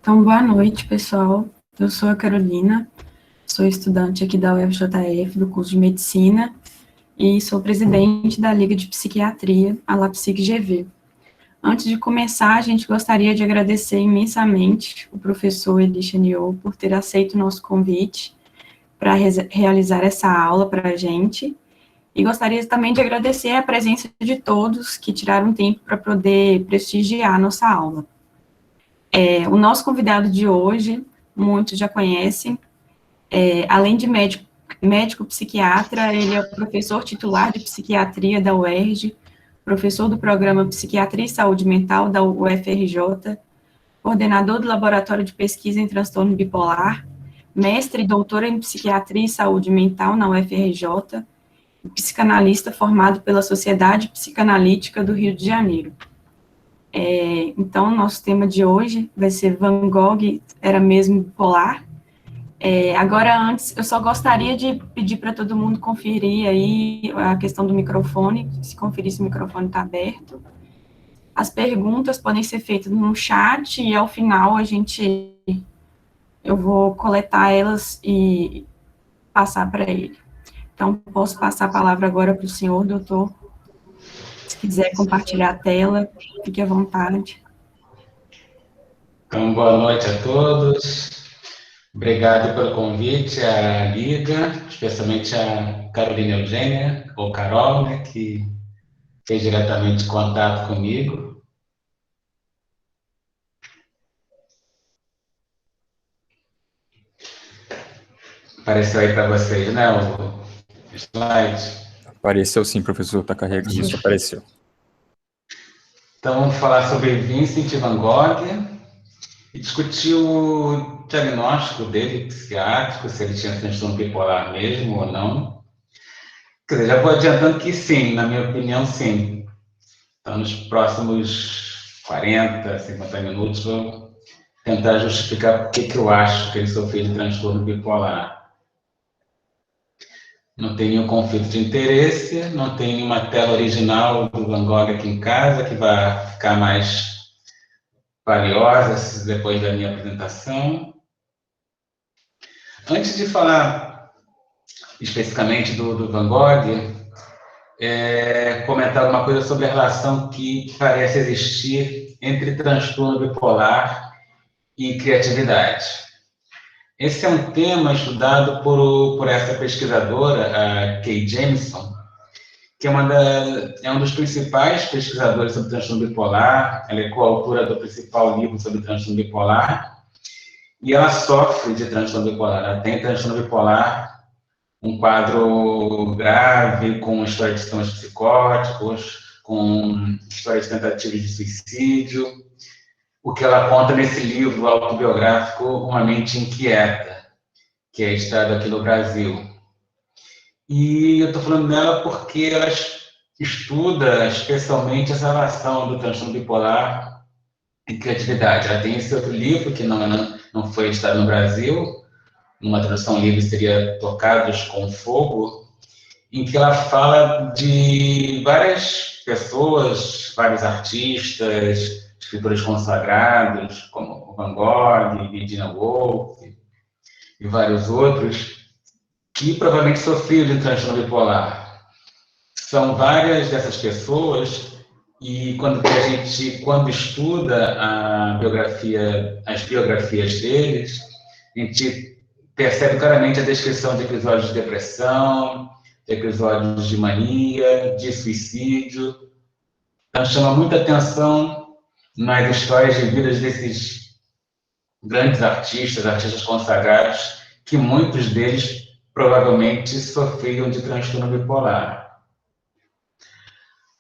Então, boa noite, pessoal. Eu sou a Carolina, sou estudante aqui da UFJF, do curso de Medicina, e sou presidente da Liga de Psiquiatria, a LAPSIC-GV. Antes de começar, a gente gostaria de agradecer imensamente o professor Elisha Niol por ter aceito o nosso convite para realizar essa aula para a gente, e gostaria também de agradecer a presença de todos que tiraram tempo para poder prestigiar a nossa aula. O nosso convidado de hoje, muitos já conhecem, além de médico psiquiatra, ele é o professor titular de psiquiatria da UERJ, professor do programa Psiquiatria e Saúde Mental da UFRJ, coordenador do Laboratório de Pesquisa em Transtorno Bipolar, mestre e doutor em Psiquiatria e Saúde Mental na UFRJ, e psicanalista formado pela Sociedade Psicanalítica do Rio de Janeiro. Então, nosso tema de hoje vai ser Van Gogh era mesmo bipolar. Agora, antes, eu só gostaria de pedir para todo mundo conferir aí a questão do microfone, se conferir se o microfone está aberto. As perguntas podem ser feitas no chat e, ao final, eu vou coletar elas e passar para ele. Então, posso passar a palavra agora para o senhor, doutor. Se quiser compartilhar a tela, fique à vontade. Então, boa noite a todos. Obrigado pelo convite à Liga, especialmente a Carolina Eugênia, ou Carol, né, que fez diretamente contato comigo. Apareceu aí para vocês, né, o slide? Apareceu sim, professor, está carregando, isso apareceu. Então, vamos falar sobre Vincent van Gogh e discutir o diagnóstico dele, psiquiátrico, se ele tinha transtorno bipolar mesmo ou não. Quer dizer, já vou adiantando que sim, na minha opinião, sim. Então, nos próximos 40, 50 minutos, vou tentar justificar por que eu acho que ele sofreu de transtorno bipolar. Não tem nenhum conflito de interesse, não tem nenhuma tela original do Van Gogh aqui em casa, que vai ficar mais valiosa depois da minha apresentação. Antes de falar especificamente do Van Gogh, comentar alguma coisa sobre a relação que parece existir entre transtorno bipolar e criatividade. Esse é um tema estudado por essa pesquisadora, a Kay Jamison, que é um dos principais pesquisadores sobre transtorno bipolar. Ela é coautora do principal livro sobre transtorno bipolar, e ela sofre de transtorno bipolar. Ela tem transtorno bipolar, um quadro grave, com história de sintomas psicóticos, com história de tentativas de suicídio, o que ela conta nesse livro autobiográfico, Uma Mente Inquieta, que é editado aqui no Brasil. E eu estou falando dela porque ela estuda especialmente essa relação do transtorno bipolar e criatividade. Ela tem esse outro livro, que não foi editado no Brasil, numa tradução livre seria Tocados com Fogo, em que ela fala de várias pessoas, vários artistas, escritores consagrados, como Van Gogh, Virginia Woolf e vários outros, que provavelmente sofriam de transtorno bipolar. São várias dessas pessoas, e quando estuda as biografias deles, a gente percebe claramente a descrição de episódios de depressão, de episódios de mania, de suicídio. Então, chama muita atenção nas histórias de vidas desses grandes artistas consagrados, que muitos deles provavelmente sofriam de transtorno bipolar.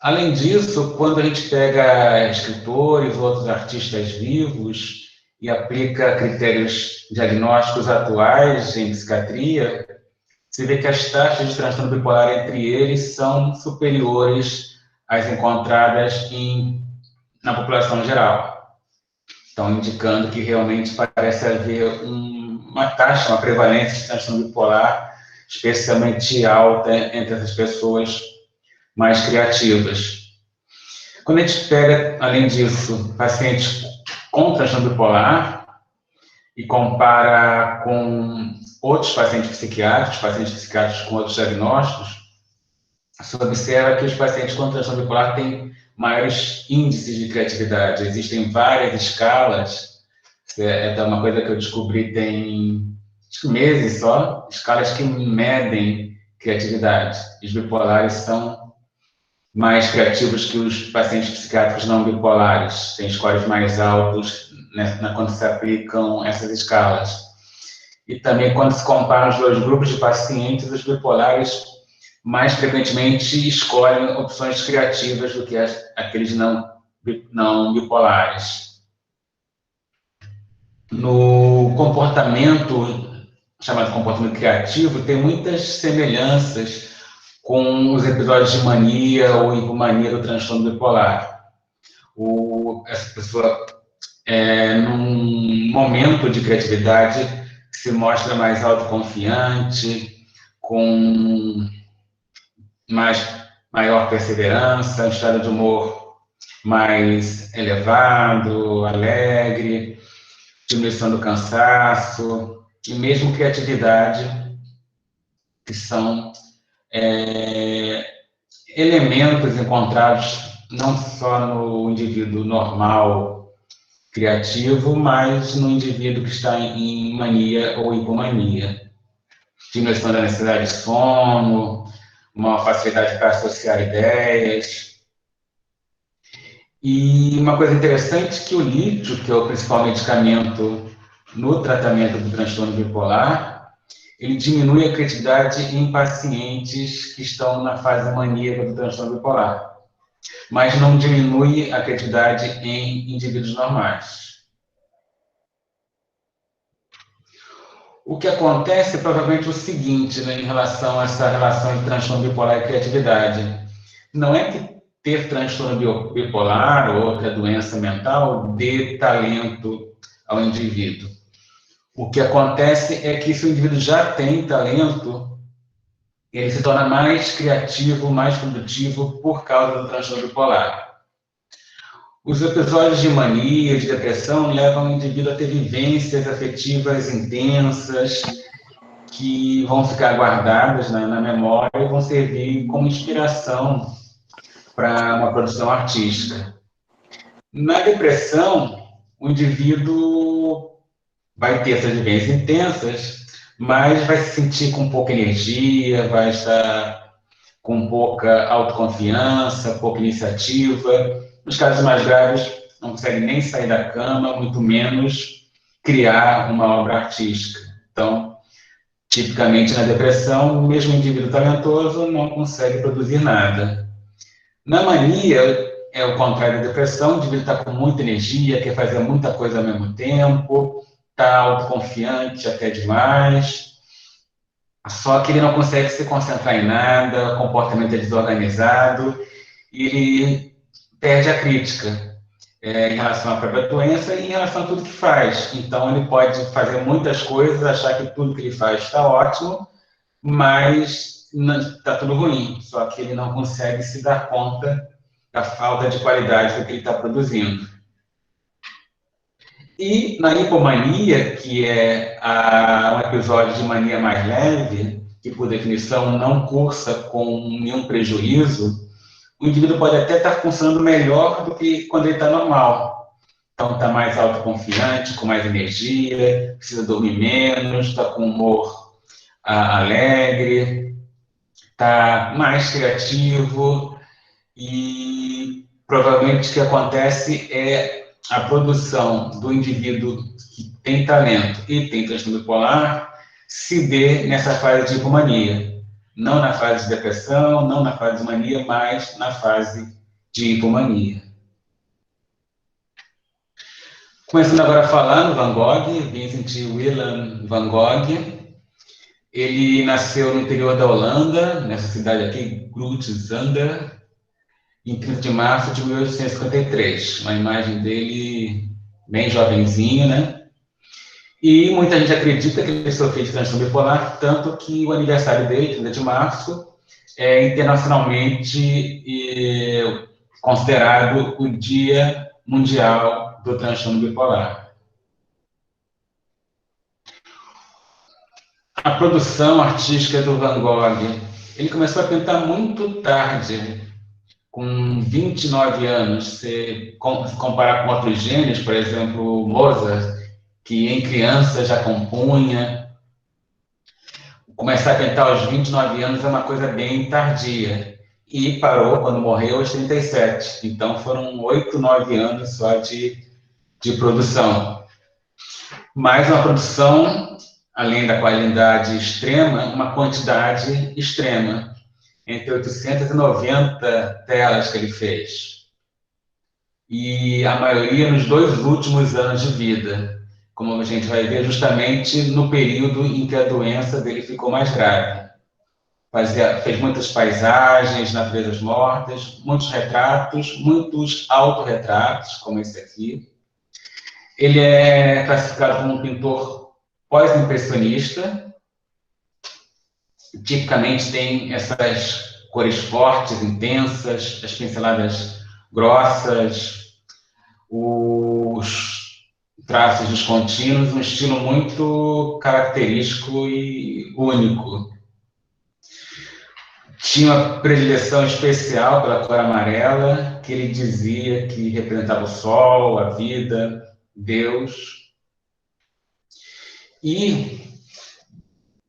Além disso, quando a gente pega escritores ou outros artistas vivos e aplica critérios diagnósticos atuais em psiquiatria, se vê que as taxas de transtorno bipolar entre eles são superiores às encontradas na população geral. Então, indicando que realmente parece haver uma taxa, uma prevalência de transtorno bipolar especialmente alta entre essas pessoas mais criativas. Quando a gente pega, além disso, pacientes com transtorno bipolar, e compara com outros pacientes psiquiátricos com outros diagnósticos, se observa que os pacientes com transtorno bipolar têm maiores índices de criatividade. Existem várias escalas, é uma coisa que eu descobri tem meses só, escalas que medem criatividade. Os bipolares são mais criativos que os pacientes psiquiátricos não bipolares, têm scores mais altos, né, quando se aplicam essas escalas. E também, quando se compara os dois grupos de pacientes, os bipolares mais frequentemente escolhem opções criativas do que aqueles não bipolares. No comportamento, chamado comportamento criativo, tem muitas semelhanças com os episódios de mania ou hipomania do transtorno bipolar. Essa pessoa, num momento de criatividade, se mostra mais autoconfiante, com maior perseverança, um estado de humor mais elevado, alegre, diminuição do cansaço, e mesmo criatividade, que são elementos encontrados não só no indivíduo normal criativo, mas no indivíduo que está em mania ou hipomania. Diminuição da necessidade de sono, uma facilidade para associar ideias. E uma coisa interessante é que o lítio, que é o principal medicamento no tratamento do transtorno bipolar, ele diminui a criatividade em pacientes que estão na fase maníaca do transtorno bipolar, mas não diminui a criatividade em indivíduos normais. O que acontece é provavelmente o seguinte, né, em relação a essa relação entre transtorno bipolar e criatividade. Não é que ter transtorno bipolar ou outra doença mental dê talento ao indivíduo. O que acontece é que se o indivíduo já tem talento, ele se torna mais criativo, mais produtivo por causa do transtorno bipolar. Os episódios de mania e de depressão levam o indivíduo a ter vivências afetivas intensas que vão ficar guardadas na memória e vão servir como inspiração para uma produção artística. Na depressão, o indivíduo vai ter essas vivências intensas, mas vai se sentir com pouca energia, vai estar com pouca autoconfiança, pouca iniciativa. Nos casos mais graves, não consegue nem sair da cama, muito menos criar uma obra artística. Então, tipicamente na depressão, o mesmo indivíduo talentoso não consegue produzir nada. Na mania, é o contrário da depressão, o indivíduo está com muita energia, quer fazer muita coisa ao mesmo tempo, está autoconfiante até demais, só que ele não consegue se concentrar em nada, o comportamento é desorganizado, e ele perde a crítica em relação à própria doença e em relação a tudo que faz. Então, ele pode fazer muitas coisas, achar que tudo que ele faz está ótimo, mas está tudo ruim, só que ele não consegue se dar conta da falta de qualidade do que ele está produzindo. E na hipomania, que é um episódio de mania mais leve, que por definição não cursa com nenhum prejuízo, o indivíduo pode até estar funcionando melhor do que quando ele está normal. Então, está mais autoconfiante, com mais energia, precisa dormir menos, está com humor alegre, está mais criativo e provavelmente o que acontece é a produção do indivíduo que tem talento e tem transtorno bipolar se dê nessa fase de hipomania. Não na fase de depressão, não na fase de mania, mas na fase de hipomania. Começando agora a falar no Van Gogh, Vincent Willem Van Gogh. Ele nasceu no interior da Holanda, nessa cidade aqui, Groot-Zander, em 30 de março de 1853. Uma imagem dele bem jovenzinho, né? E muita gente acredita que ele sofreu de transtorno bipolar, tanto que o aniversário dele, 30 de março, é internacionalmente considerado o Dia Mundial do Transtorno Bipolar. a produção artística do Van Gogh. Ele começou a pintar muito tarde, com 29 anos. Se comparar com outros gênios, por exemplo, Mozart, que em criança já compunha. Começar a pintar aos 29 anos é uma coisa bem tardia. E parou quando morreu aos 37. Então foram 8, 9 anos só de produção. Mas uma produção, além da qualidade extrema, uma quantidade extrema. Entre 890 telas que ele fez. E a maioria nos 2 últimos anos de vida. Como a gente vai ver, justamente no período em que a doença dele ficou mais grave. Fez muitas paisagens, naturezas mortas, muitos retratos, muitos autorretratos, como esse aqui. Ele é classificado como um pintor pós-impressionista. Tipicamente tem essas cores fortes, intensas, as pinceladas grossas, os traços descontínuos, um estilo muito característico e único. Tinha uma predileção especial pela cor amarela, que ele dizia que representava o sol, a vida, Deus. E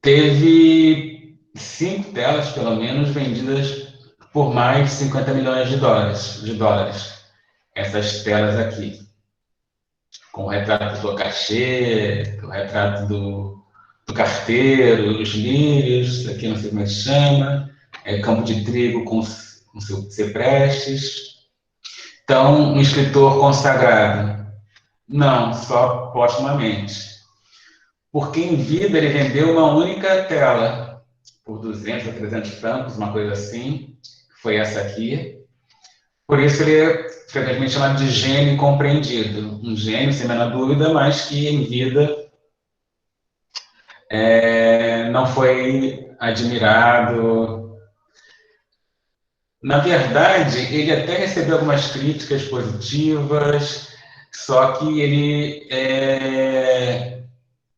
teve 5 telas, pelo menos, vendidas por mais de 50 milhões de dólares. Essas telas aqui. Com o retrato do cachê, o retrato do carteiro, os lírios, aqui não sei como é que chama, campo de trigo com ciprestes. Então, um escritor consagrado. Não, só postumamente. Porque em vida ele vendeu uma única tela, por 200 a 300 francos, uma coisa assim, foi essa aqui. Por isso ele é frequentemente chamado de gênio incompreendido. Um gênio, sem a menor dúvida, mas que em vida não foi admirado. Na verdade, ele até recebeu algumas críticas positivas, só que ele...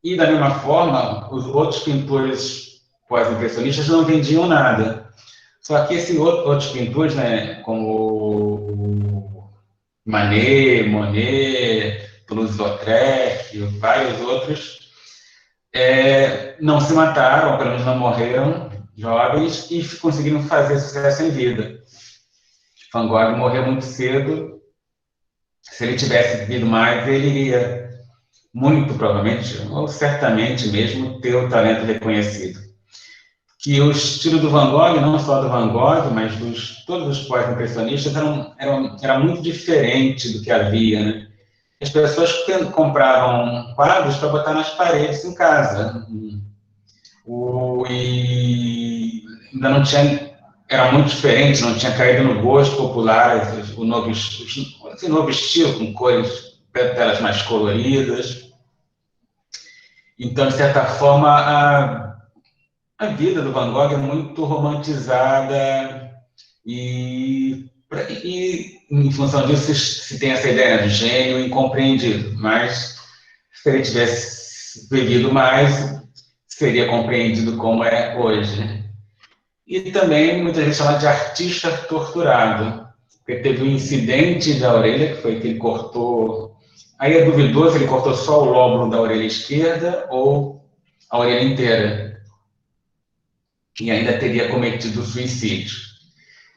E, da mesma forma, os outros pintores pós-impressionistas não vendiam nada. Só que esses outros pintores, né, como Manet, Monet, Toulouse-Lautrec, vários outros, não se mataram, ou pelo menos não morreram jovens, e conseguiram fazer sucesso em vida. Van Gogh morreu muito cedo. Se ele tivesse vivido mais, ele iria, muito provavelmente, ou certamente mesmo, ter o talento reconhecido. Que o estilo do Van Gogh, não só do Van Gogh, mas todos os pós-impressionistas, era muito diferente do que havia, né? As pessoas compravam quadros para botar nas paredes em casa. E ainda não tinha... Era muito diferente, não tinha caído no gosto popular, o novo estilo, com cores, telas mais coloridas. Então, de certa forma, a vida do Van Gogh é muito romantizada e em função disso, se tem essa ideia de gênio incompreendido. Mas, se ele tivesse vivido mais, seria compreendido como é hoje. E também, muitas vezes, chamado de artista torturado, porque teve um incidente da orelha, que foi que ele cortou... Aí é duvidoso, ele cortou só o lóbulo da orelha esquerda ou a orelha inteira. E ainda teria cometido suicídio.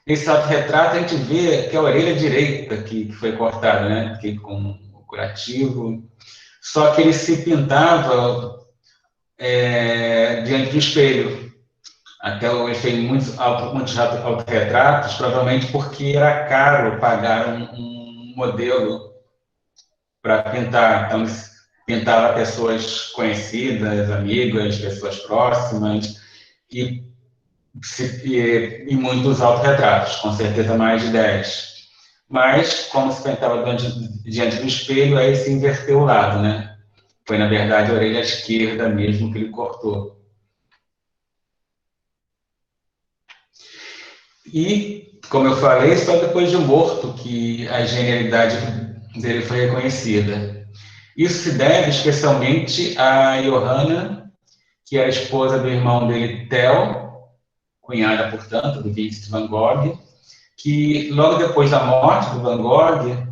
Nesse autorretrato, a gente vê que a orelha direita que foi cortada, né? Que com o curativo. Só que ele se pintava diante do espelho. Até ele fez muitos autorretratos, provavelmente porque era caro pagar um modelo para pintar. Então, ele pintava pessoas conhecidas, amigas, pessoas próximas, e muitos autorretratos, com certeza mais de 10. Mas, como se pintava diante do espelho, aí se inverteu o lado, né? Foi, na verdade, a orelha esquerda mesmo que ele cortou. E, como eu falei, só depois de morto que a genialidade dele foi reconhecida. Isso se deve especialmente a Johanna que era esposa do irmão dele, Theo, cunhada, portanto, do Vincent van Gogh, que logo depois da morte do Van Gogh,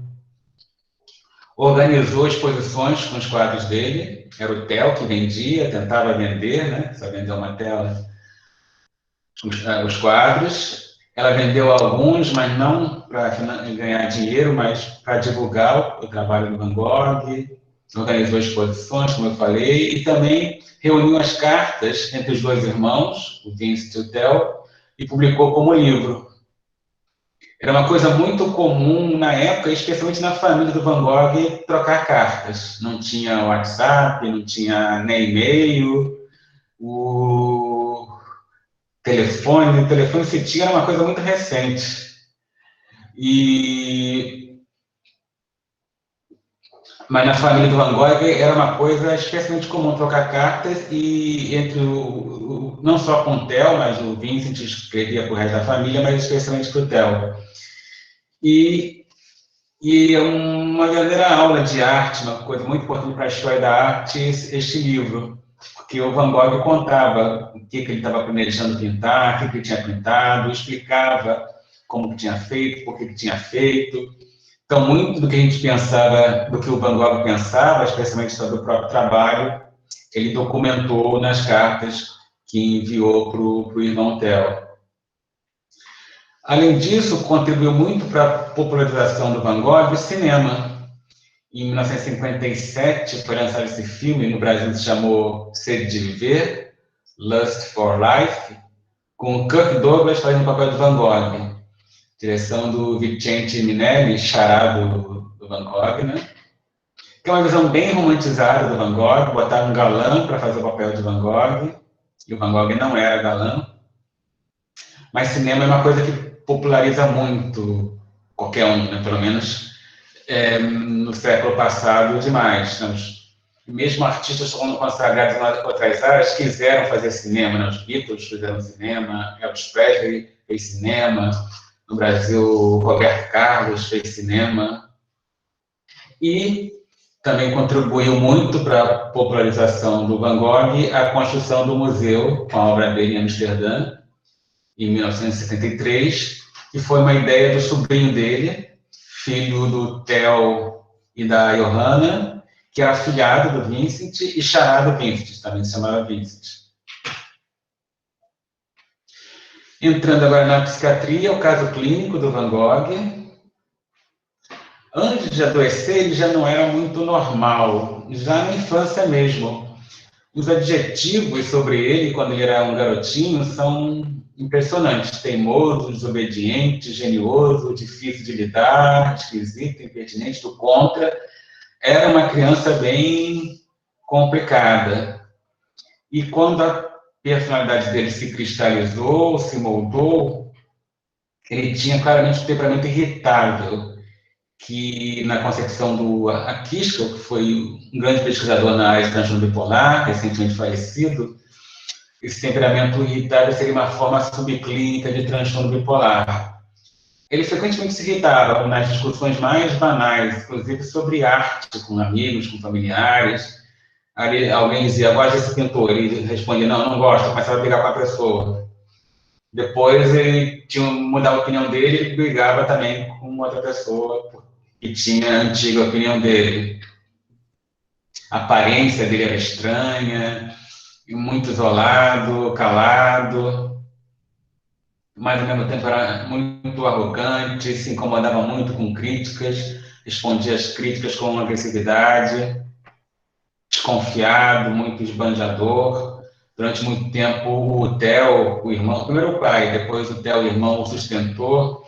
organizou exposições com os quadros dele. Era o Theo que vendia, tentava vender, né? Só vendeu uma tela, os quadros. Ela vendeu alguns, mas não para ganhar dinheiro, mas para divulgar o trabalho do Van Gogh. Organizou exposições, como eu falei, e também reuniu as cartas entre os dois irmãos, o Vincent e o Theo, e publicou como livro. Era uma coisa muito comum na época, especialmente na família do Van Gogh, trocar cartas. Não tinha WhatsApp, não tinha nem e-mail, o telefone se tinha, era uma coisa muito recente. Mas na família do Van Gogh era uma coisa especialmente comum trocar cartas, e entre não só com o Theo, mas o Vincent escrevia para o resto da família, mas especialmente para o Theo. E é uma verdadeira aula de arte, uma coisa muito importante para a história da arte, este livro, porque o Van Gogh contava o que ele estava planejando pintar, o que ele tinha pintado, explicava como que tinha feito, por que tinha feito. Então, muito do que a gente pensava, do que o Van Gogh pensava, especialmente sobre o próprio trabalho, ele documentou nas cartas que enviou para o irmão Theo. Além disso, contribuiu muito para a popularização do Van Gogh o cinema. Em 1957, foi lançado esse filme, no Brasil se chamou Sede de Viver, Lust for Life, com o Kirk Douglas fazendo o papel do Van Gogh. Direção do Vicente Minelli, xará do Van Gogh, né? Que é uma visão bem romantizada do Van Gogh, botaram um galã para fazer o papel de Van Gogh, e o Van Gogh não era galã. Mas cinema é uma coisa que populariza muito qualquer um, né? Pelo menos no século passado demais. Né? Mesmo artistas consagrados em outras áreas quiseram fazer cinema. Né? Os Beatles fizeram cinema, Elvis Presley fez cinema, no Brasil Roberto Carlos fez cinema. E também contribuiu muito para a popularização do Van Gogh a construção do museu com a obra dele em Amsterdã, em 1973, que foi uma ideia do sobrinho dele, filho do Theo e da Johanna, que era afilhado do Vincent e xará do Vincent, também se chamava Vincent. Entrando agora na psiquiatria, o caso clínico do Van Gogh. Antes de adoecer, ele já não era muito normal, já na infância mesmo. Os adjetivos sobre ele, quando ele era um garotinho, são impressionantes: teimoso, desobediente, genioso, difícil de lidar, esquisito, impertinente, do contra. Era uma criança bem complicada. E quando a personalidade dele se cristalizou, se moldou, ele tinha claramente um temperamento irritável, que na concepção do Akishko, que foi um grande pesquisador na área de transtorno bipolar, recentemente falecido, esse temperamento irritável seria uma forma subclínica de transtorno bipolar. Ele frequentemente se irritava nas discussões mais banais, inclusive sobre arte, com amigos, com familiares. Ali, alguém dizia, gosta desse pintor, ele respondia, não gosto, começava a brigar com a pessoa. Depois ele tinha que mudar a opinião dele, ele brigava também com outra pessoa que tinha a antiga opinião dele. A aparência dele era estranha, muito isolado, calado, mas ao mesmo tempo era muito arrogante, se incomodava muito com críticas, respondia às críticas com agressividade, desconfiado, muito esbanjador. Durante muito tempo, o Theo, o irmão, primeiro o pai, depois o Theo, o irmão, o sustentou,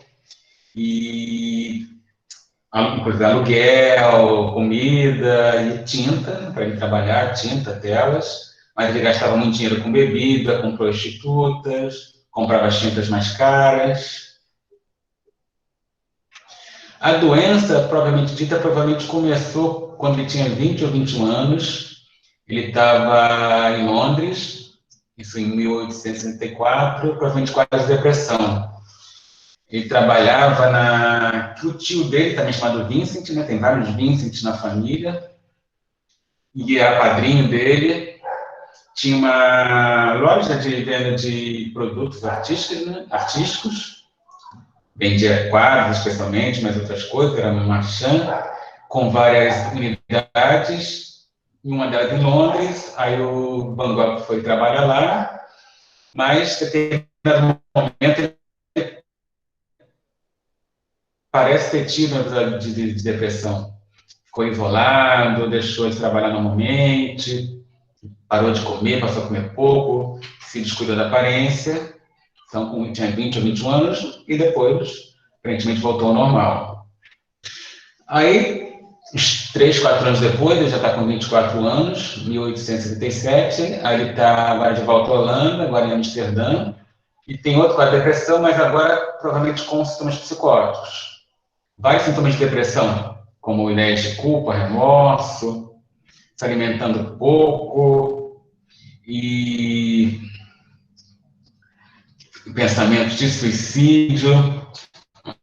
e inclusive aluguel, comida e tinta, para ele trabalhar, tinta, telas, mas ele gastava muito dinheiro com bebida, com prostitutas, comprava as tintas mais caras. A doença, propriamente dita, provavelmente começou quando ele tinha 20 ou 21 anos. Ele estava em Londres, isso em 1864, provavelmente com a depressão. Ele trabalhava o tio dele, também chamado Vincent, né? Tem vários Vincents na família, e era padrinho dele, tinha uma loja de venda de produtos artísticos, né? Artísticos, vendia quadros especialmente, mas outras coisas, era uma marchand, com várias unidades, uma delas em Londres. Aí o Van Gogh foi trabalhar lá, mas em determinado momento ele parece ter tido um episódio de depressão. Ficou isolado, deixou de trabalhar normalmente, parou de comer, passou a comer pouco, se descuidou da aparência. Então, tinha 20 ou 21 anos e depois, aparentemente, voltou ao normal. Aí, uns 3, 4 anos depois, ele já está com 24 anos, 1877, aí ele está agora de volta à Holanda, agora em Amsterdã, e tem outro com a depressão, mas agora provavelmente com sintomas psicóticos. Vários sintomas de depressão, como ideias de culpa, remorso, se alimentando pouco e pensamentos de suicídio,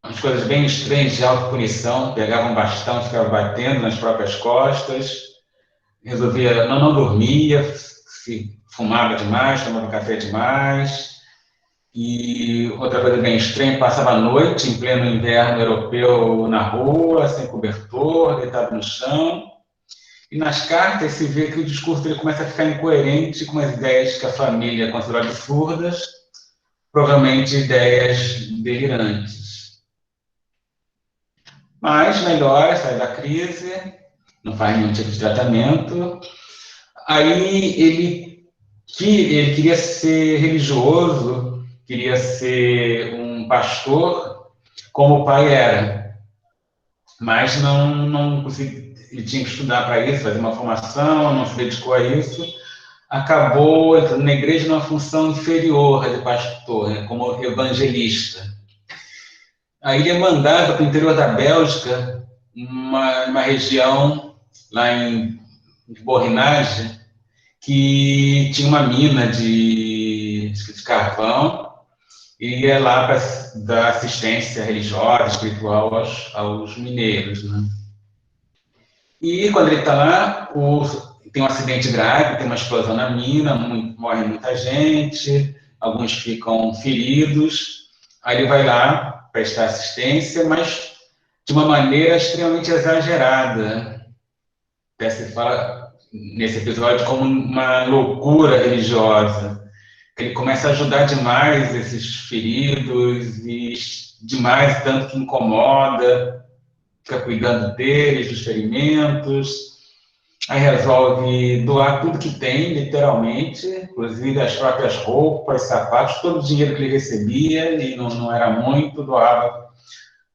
umas coisas bem estranhas de autopunição, pegava um bastão, ficava batendo nas próprias costas, resolvia, não dormia, se fumava demais, tomava café demais, e outra coisa bem estranha, passava a noite em pleno inverno europeu na rua, sem cobertor, deitado no chão, e nas cartas se vê que o discurso dele começa a ficar incoerente com as ideias que a família considera absurdas, provavelmente ideias delirantes. Mas melhora, sai da crise, não faz nenhum tipo de tratamento. Aí ele queria ser religioso, queria ser um pastor, como o pai era. Mas não conseguia, ele tinha que estudar para isso, fazer uma formação, não se dedicou a isso. Acabou entrando na igreja numa função inferior de pastor, né, como evangelista. Aí ele é mandado para o interior da Bélgica, uma região lá em Borinage, que tinha uma mina de carvão, e ia lá para dar assistência religiosa, espiritual aos mineiros, né? E quando ele está lá, tem um acidente grave, tem uma explosão na mina, morre muita gente, alguns ficam feridos. Aí ele vai lá prestar assistência, mas de uma maneira extremamente exagerada. Até se fala nesse episódio como uma loucura religiosa. Ele começa a ajudar demais esses feridos, e demais, tanto que incomoda, fica cuidando deles, dos ferimentos. Aí resolve doar tudo que tem, literalmente, inclusive as próprias roupas, sapatos, todo o dinheiro que ele recebia, e não era muito,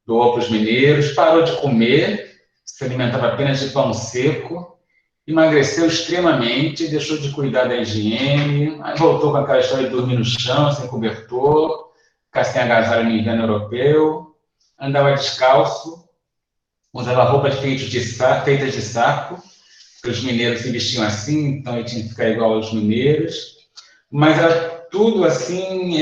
doou para os mineiros, parou de comer, se alimentava apenas de pão seco, emagreceu extremamente, deixou de cuidar da higiene, aí voltou com aquela história de dormir no chão, sem cobertor, ficar sem agasalho no inverno europeu, andava descalço, usava roupas feitas de saco, porque os mineiros se vestiam assim, então ele tinha que ficar igual aos mineiros, mas era tudo assim,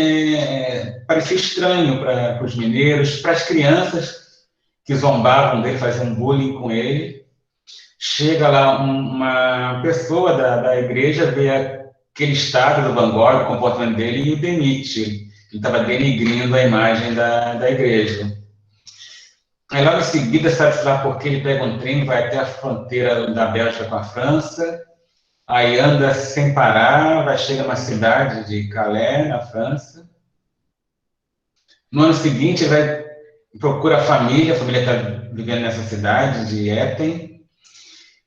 parecia estranho para os mineiros, para as crianças que zombavam dele, faziam bullying com ele. Chega lá uma pessoa da igreja, vê aquele estado do Van Gogh, o comportamento dele, e o demite. Ele estava denigrindo a imagem da igreja. Aí logo em seguida, sabe lá porque ele pega um trem, vai até a fronteira da Bélgica com a França, aí anda sem parar, chega numa cidade de Calais, na França. No ano seguinte, ele procura a família está vivendo nessa cidade de Etten.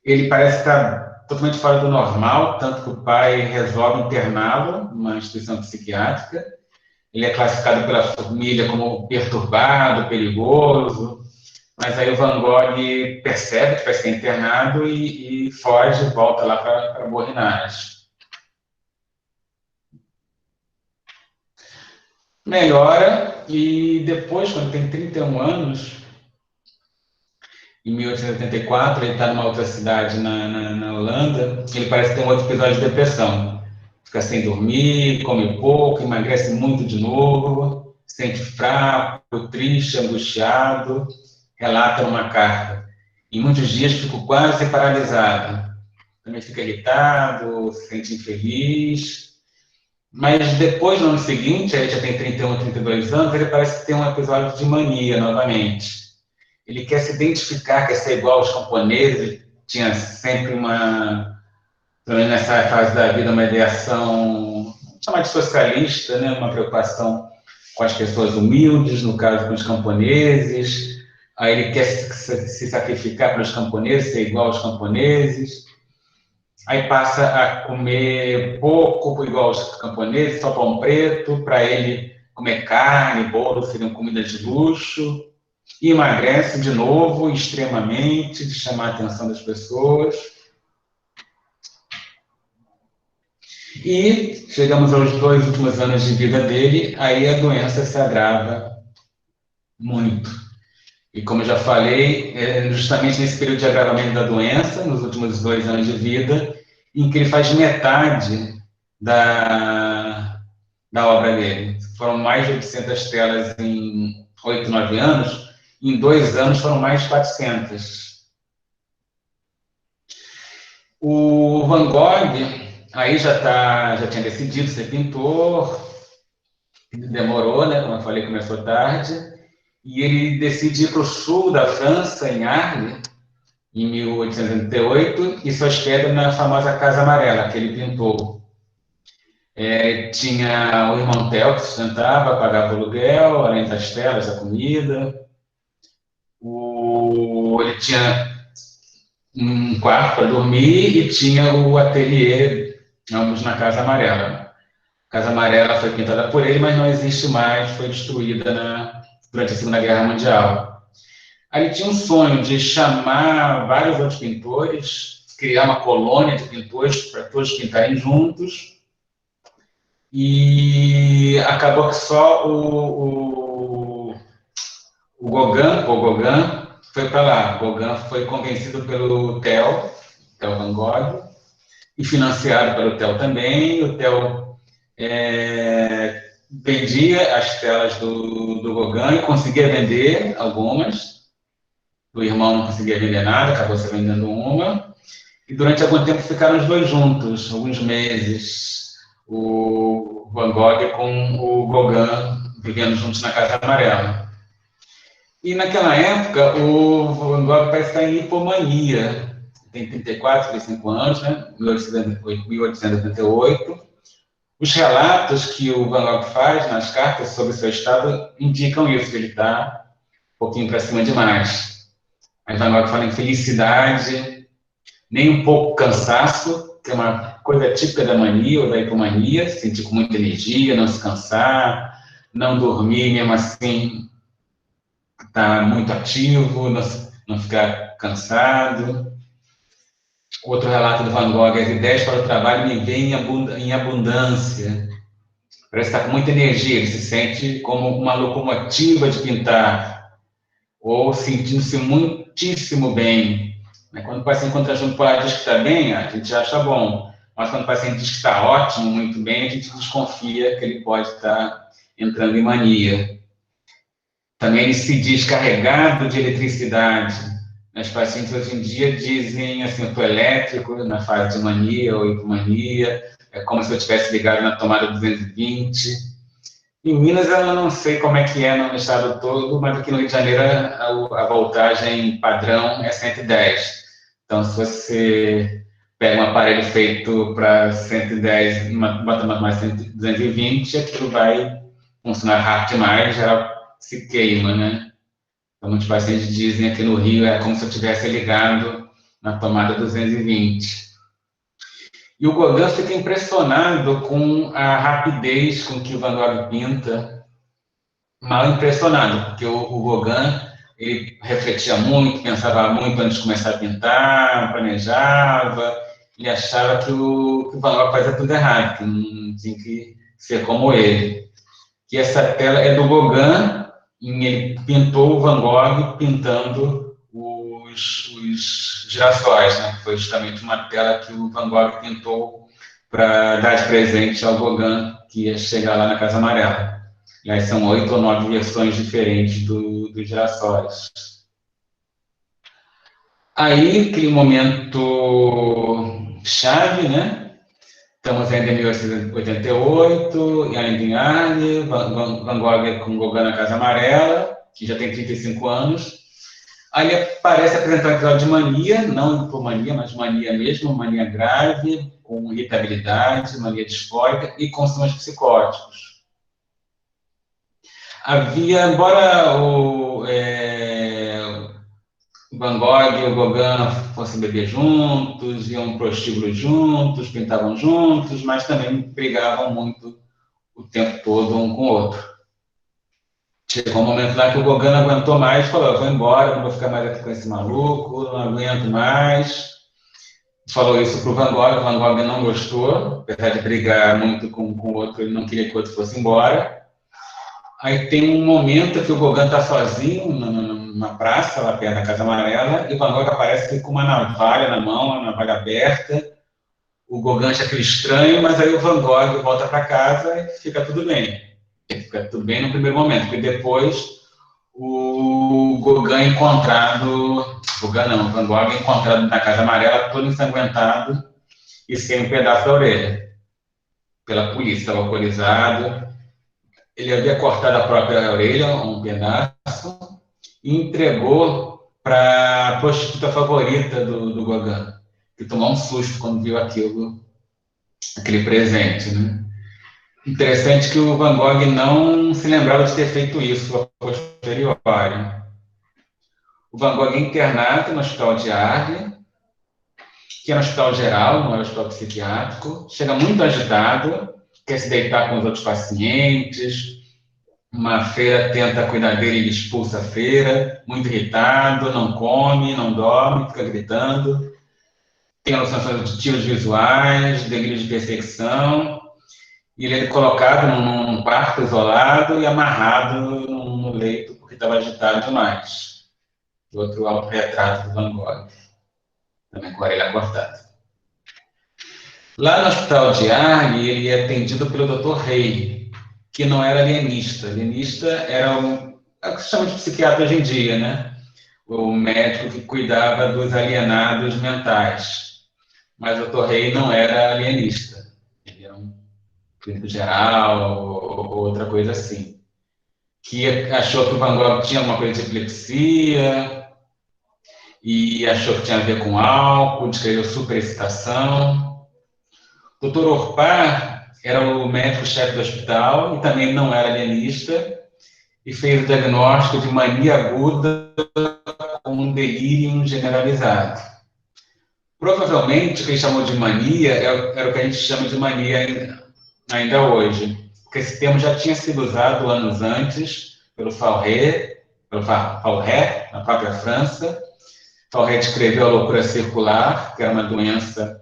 Ele parece estar totalmente fora do normal, tanto que o pai resolve interná-lo numa instituição psiquiátrica. Ele é classificado pela família como perturbado, perigoso, mas aí o Van Gogh percebe que vai ser internado e foge, volta lá para Borinage. Melhora, e depois, quando tem 31 anos, em 1884, ele está numa outra cidade na Holanda, ele parece ter um outro episódio de depressão. Fica sem dormir, come pouco, emagrece muito de novo, se sente fraco, triste, angustiado, relata numa carta. Em muitos dias fico quase paralisado. também fica irritado, se sente infeliz. Mas depois, no ano seguinte, ele já tem 31, 32 anos, ele parece ter um episódio de mania novamente. Ele quer se identificar, quer ser igual aos camponeses, ele tinha sempre nessa fase da vida, uma ideação, vamos chamar de socialista, né? Uma preocupação com as pessoas humildes, no caso com os camponeses. Aí ele quer se sacrificar para os camponeses, ser igual aos camponeses. Aí passa a comer pouco, igual aos camponeses, só pão preto, para ele comer carne, bolo, seriam comidas de luxo. E emagrece de novo, extremamente, de chamar a atenção das pessoas. E chegamos aos 2 últimos anos de vida dele, aí a doença se agrava muito. E como eu já falei, é justamente nesse período de agravamento da doença, nos últimos 2 anos de vida, em que ele faz metade da obra dele. Foram mais de 800 telas em 8, 9 anos, em 2 anos foram mais de 400. O Van Gogh, aí já tinha decidido ser pintor, demorou, né, como eu falei, começou tarde, e ele decide ir para o sul da França, em Arles, em 1888, e se hospeda na famosa Casa Amarela, que ele pintou. Tinha o irmão Theo, que sustentava, pagava o aluguel, além das telas, da comida. Ele tinha um quarto para dormir e tinha o ateliê, ambos na Casa Amarela. A Casa Amarela foi pintada por ele, mas não existe mais, foi destruída durante a Segunda Guerra Mundial. Aí ele tinha um sonho de chamar vários outros pintores, criar uma colônia de pintores para todos pintarem juntos, e acabou que só o Gauguin foi para lá. Gauguin foi convencido pelo Theo Van Gogh, e financiado pelo Theo também. O Theo vendia as telas do Gauguin e conseguia vender algumas. O irmão não conseguia vender nada, acabou se vendendo uma. E durante algum tempo ficaram os dois juntos, alguns meses. O Van Gogh com o Gauguin vivendo juntos na Casa Amarela. E naquela época, o Van Gogh parece estar em hipomania. Tem 34, 35 anos, né? 1888. Os relatos que o Van Gogh faz nas cartas sobre o seu estado indicam isso, que ele está um pouquinho para cima demais. Mas Van Gogh fala em felicidade, nem um pouco cansaço, que é uma coisa típica da mania ou da hipomania, se sentir com muita energia, não se cansar, não dormir, mesmo assim, estar muito ativo, não ficar cansado. Outro relato do Van Gogh: as ideias para o trabalho me vêm em abundância. Parece estar com muita energia, ele se sente como uma locomotiva de pintar, ou sentindo-se muitíssimo bem. Quando o paciente contrajuntural diz que está bem, a gente acha bom, mas quando o paciente diz que está ótimo, muito bem, a gente desconfia que ele pode estar entrando em mania. Também ele se diz carregado de eletricidade. Os pacientes hoje em dia dizem assim: eu estou elétrico na fase de mania ou hipomania, é como se eu tivesse ligado na tomada 220. Em Minas eu não sei como é que é no estado todo, mas aqui no Rio de Janeiro a voltagem padrão é 110. Então, se você pega um aparelho feito para 110, bota mais 220, aquilo vai funcionar rápido demais, geral se queima, né? Então, muitos pacientes dizem aqui no Rio é como se eu tivesse ligado na tomada 220. E o Gauguin fica impressionado com a rapidez com que o Van Gogh pinta, mal impressionado, porque o Gauguin, ele refletia muito, pensava muito antes de começar a pintar, planejava, ele achava que o Van Gogh fazia tudo errado, que não tinha que ser como ele. E essa tela é do Gauguin, e ele pintou o Van Gogh pintando os girassóis, né? Foi justamente uma tela que o Van Gogh pintou para dar de presente ao Gauguin, que ia chegar lá na Casa Amarela. E aí são 8 ou 9 versões diferentes dos girassóis. Aí, aquele momento chave, né? Estamos ainda em 1888, ainda em Arles, Van Gogh com Gauguin na Casa Amarela, que já tem 35 anos. Aí parece apresentar um episódio de mania, não hipomania, mas mania mesmo, mania grave, com irritabilidade, mania disfórica e com sintomas psicóticos. Embora o Van Gogh e o Gauguin fossem beber juntos, iam prostíbulo juntos, pintavam juntos, mas também brigavam muito o tempo todo um com o outro. Chegou um momento lá que o Gauguin não aguentou mais e falou: eu vou embora, não vou ficar mais aqui com esse maluco, não aguento mais. Falou isso para o Van Gogh não gostou, apesar de brigar muito com o outro, ele não queria que o outro fosse embora. Aí tem um momento que o Gauguin está sozinho numa praça, lá perto da Casa Amarela, e o Van Gogh aparece com uma navalha na mão, uma navalha aberta. O Gauguin acha aquilo estranho, mas aí o Van Gogh volta para casa e fica tudo bem. Fica tudo bem no primeiro momento, porque depois o Gauguin encontrado... o Van Gogh encontrado na Casa Amarela, todo ensanguentado e sem um pedaço da orelha. Pela polícia, estava alcoolizado. Ele havia cortado a própria orelha, um pedaço, e entregou para a prostituta favorita do Gauguin, que tomou um susto quando viu aquele presente, né? Interessante que o Van Gogh não se lembrava de ter feito isso a posteriori. O Van Gogh é internado no Hospital de Arles, que é um hospital geral, não é um hospital psiquiátrico, chega muito agitado, quer se deitar com os outros pacientes, uma freira tenta cuidar dele e ele expulsa a freira, muito irritado, não come, não dorme, fica gritando, tem alucinações auditivas visuais, delírio de perseguição, e ele é colocado num quarto isolado e amarrado no leito porque estava agitado demais. Outro autorretrato do Van Gogh, também com a orelha cortada. Lá no Hospital de Arles, ele é atendido pelo Dr. Rey, que não era alienista. Alienista era o que se chama de psiquiatra hoje em dia, né? O médico que cuidava dos alienados mentais. Mas o Dr. Rey não era alienista. Ele era um clínico geral ou outra coisa assim. Que achou que o Van Gogh tinha alguma coisa de epilepsia e achou que tinha a ver com álcool, descreveu superexcitação. O Dr. Orpar era o médico-chefe do hospital e também não era alienista e fez o diagnóstico de mania aguda com um delírio generalizado. Provavelmente, o que ele chamou de mania era o que a gente chama de mania ainda hoje, porque esse termo já tinha sido usado anos antes pelo Fauret, na própria França. Fauret descreveu a loucura circular, que era uma doença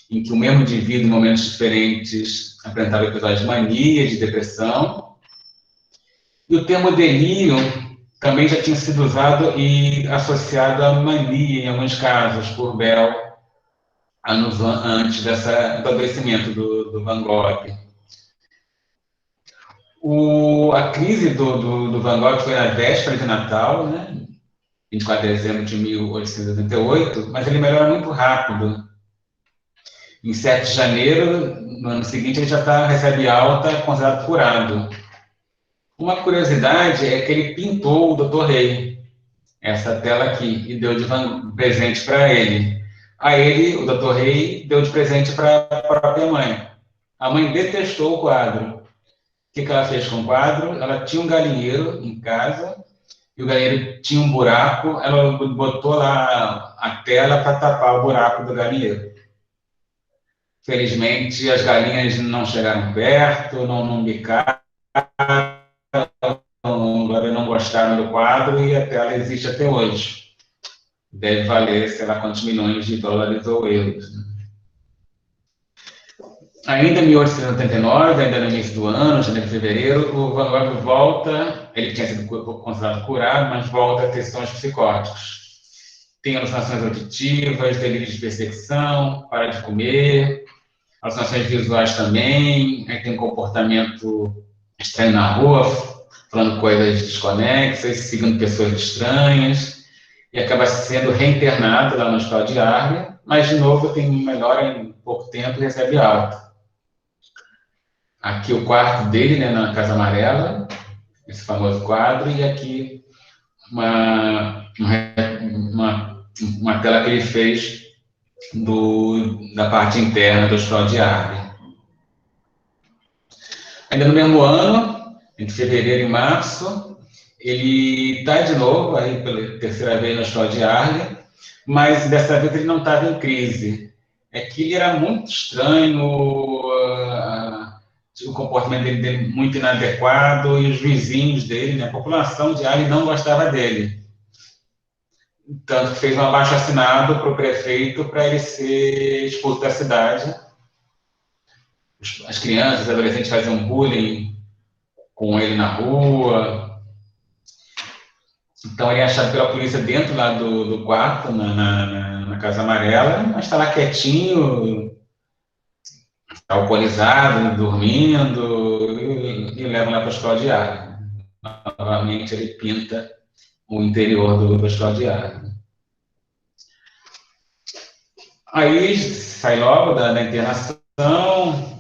em que o mesmo indivíduo, em momentos diferentes, apresentava episódios de mania, de depressão. E o termo delírio também já tinha sido usado e associado à mania, em alguns casos, por Bell, anos antes do adoecimento do Van Gogh. A crise do Van Gogh foi na véspera de Natal, né? 24 de dezembro de 1888, mas ele melhora muito rápido. Em 7 de janeiro, no ano seguinte, ele já recebe alta, considerado curado. Uma curiosidade é que ele pintou o Dr. Rey, essa tela aqui, e deu de presente para ele. A ele, o Dr. Rey, deu de presente para a própria mãe. A mãe detestou o quadro. O que ela fez com o quadro? Ela tinha um galinheiro em casa, e o galinheiro tinha um buraco, ela botou lá a tela para tapar o buraco do galinheiro. Felizmente, as galinhas não chegaram perto, não bicaram, não gostaram do quadro e a tela existe até hoje. Deve valer, sei lá quantos milhões de dólares ou euros. Ainda em 1879, ainda no início do ano, janeiro e fevereiro, o Van Gogh volta, ele tinha sido considerado curado, mas volta a ter sintomas psicóticos. Tem alucinações auditivas, delírio de perseguição, para de comer, alucinações visuais também, aí tem um comportamento estranho na rua, falando coisas desconexas, seguindo pessoas estranhas, e acaba sendo reinternado lá no Hospital de Arles, mas, de novo, tem melhora em pouco tempo e recebe alta. Aqui o quarto dele, né, na Casa Amarela, esse famoso quadro, e aqui uma tela que ele fez da parte interna do Hospital de Arley. Ainda no mesmo ano, entre fevereiro e março, ele está de novo, aí pela terceira vez no Hospital de Arley, mas dessa vez ele não estava em crise. É que ele era muito estranho, o comportamento dele muito inadequado, e os vizinhos dele, né, a população de Arley não gostava dele. Tanto que fez um abaixo-assinado para o prefeito para ele ser expulso da cidade. As crianças, os adolescentes faziam bullying com ele na rua. Então ele é achado pela polícia dentro lá do quarto, na Casa Amarela, mas está lá quietinho, alcoolizado, dormindo, e levam lá para o Hospital de Arley. Novamente ele pinta o interior do Hospital de Arley. Aí sai logo da internação.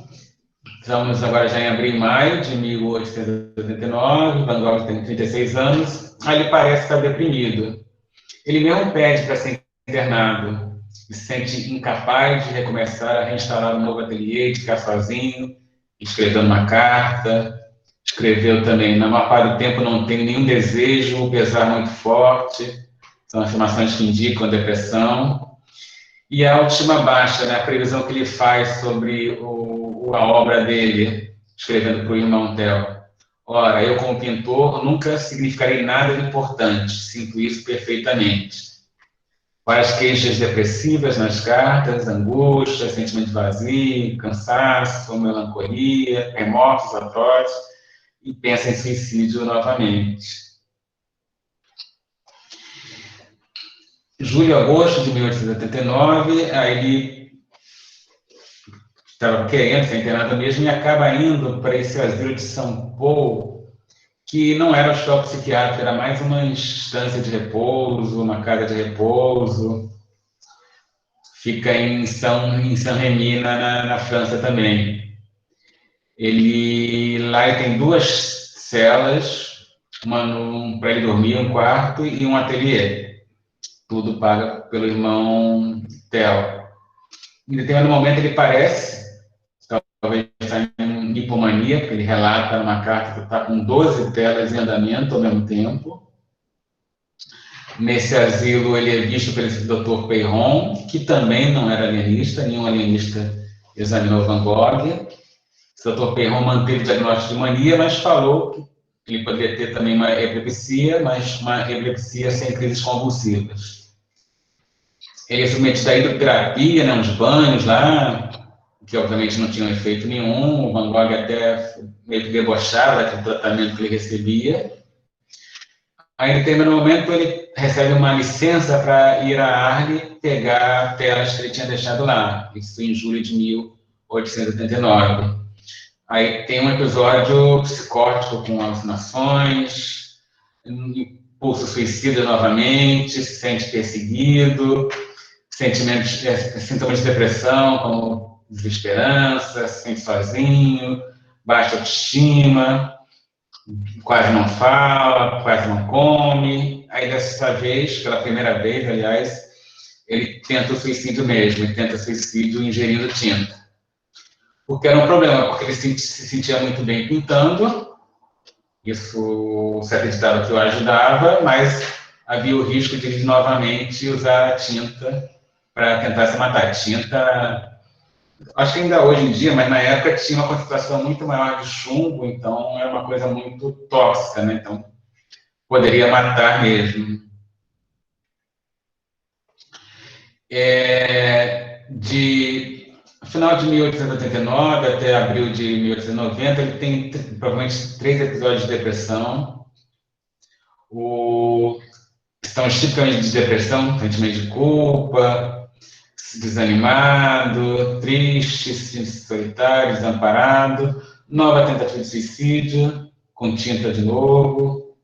Estamos agora já em abril e maio de 1889, Van Gogh tem 36 anos, aí ele parece estar deprimido. Ele mesmo pede para ser internado, se sente incapaz de recomeçar a reinstalar um novo ateliê, de ficar sozinho, escreveu uma carta, escreveu também, na maior parte do tempo não tem nenhum desejo, um pesar muito forte, são afirmações que indicam depressão. E a autoestima baixa, né, a previsão que ele faz sobre a obra dele, escrevendo para o irmão Theo. Ora, eu como pintor nunca significarei nada de importante, sinto isso perfeitamente. Várias queixas depressivas nas cartas, angústia, sentimento de vazio, cansaço, melancolia, remorsos atrozes, e pensa em suicídio novamente. Julho e agosto de 1889, aí ele estava querendo ser internado mesmo e acaba indo para esse asilo de São Paulo, que não era hospital psiquiátrico, era mais uma instância de repouso, uma casa de repouso. Fica em Saint-Rémy, na França também. Lá ele tem 2 celas, uma para ele dormir, um quarto e um ateliê. Tudo pago pelo irmão Theo. Em determinado momento ele parece, talvez está em hipomania, porque ele relata numa carta que está com 12 telas em andamento ao mesmo tempo. Nesse asilo ele é visto pelo Dr. Peyron, que também não era alienista, nenhum alienista examinou Van Gogh. O Dr. Peyron manteve o diagnóstico de mania, mas falou que ele poderia ter também uma epilepsia, mas uma epilepsia sem crises convulsivas. Ele é submetido à hidroterapia, né, uns banhos lá, que obviamente não tinham efeito nenhum. O Van Gogh até meio que debochava daquele tratamento que ele recebia. Aí, em determinado momento, ele recebe uma licença para ir a Arley pegar telas que ele tinha deixado lá, isso em julho de 1889. Aí tem um episódio psicótico com alucinações, impulso suicida novamente, se sente perseguido, sintomas de depressão, como desesperança, se sente sozinho, baixa autoestima, quase não fala, quase não come. Aí, dessa vez, pela primeira vez, aliás, ele tenta o suicídio mesmo, ele tenta o suicídio ingerindo tinta. Porque era um problema, porque ele se sentia muito bem pintando, isso se acreditava que o ajudava, mas havia o risco de ele novamente usar a tinta para tentar se matar. Tinta, acho que ainda hoje em dia, mas na época tinha uma concentração muito maior de chumbo, então era uma coisa muito tóxica, né? Então poderia matar mesmo. Final de 1889 até abril de 1890, ele tem provavelmente 3 episódios de depressão. São tipicamente de depressão, sentimento de culpa, desanimado, triste, solitário, desamparado, nova tentativa de suicídio, com tinta de novo.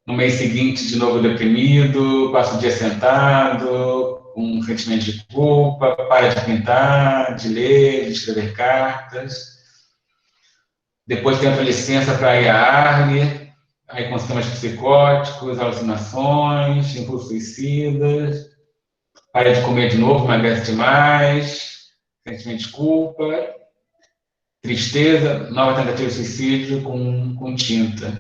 No mês seguinte, de novo deprimido, passa o dia sentado, com um sentimento de culpa, para de pintar, de ler, de escrever cartas. Depois tenta licença para ir à Arle, aí com sintomas psicóticos, alucinações, impulsos suicidas, para de comer de novo, emagrece demais, sentimento de culpa, tristeza, nova tentativa de suicídio com tinta.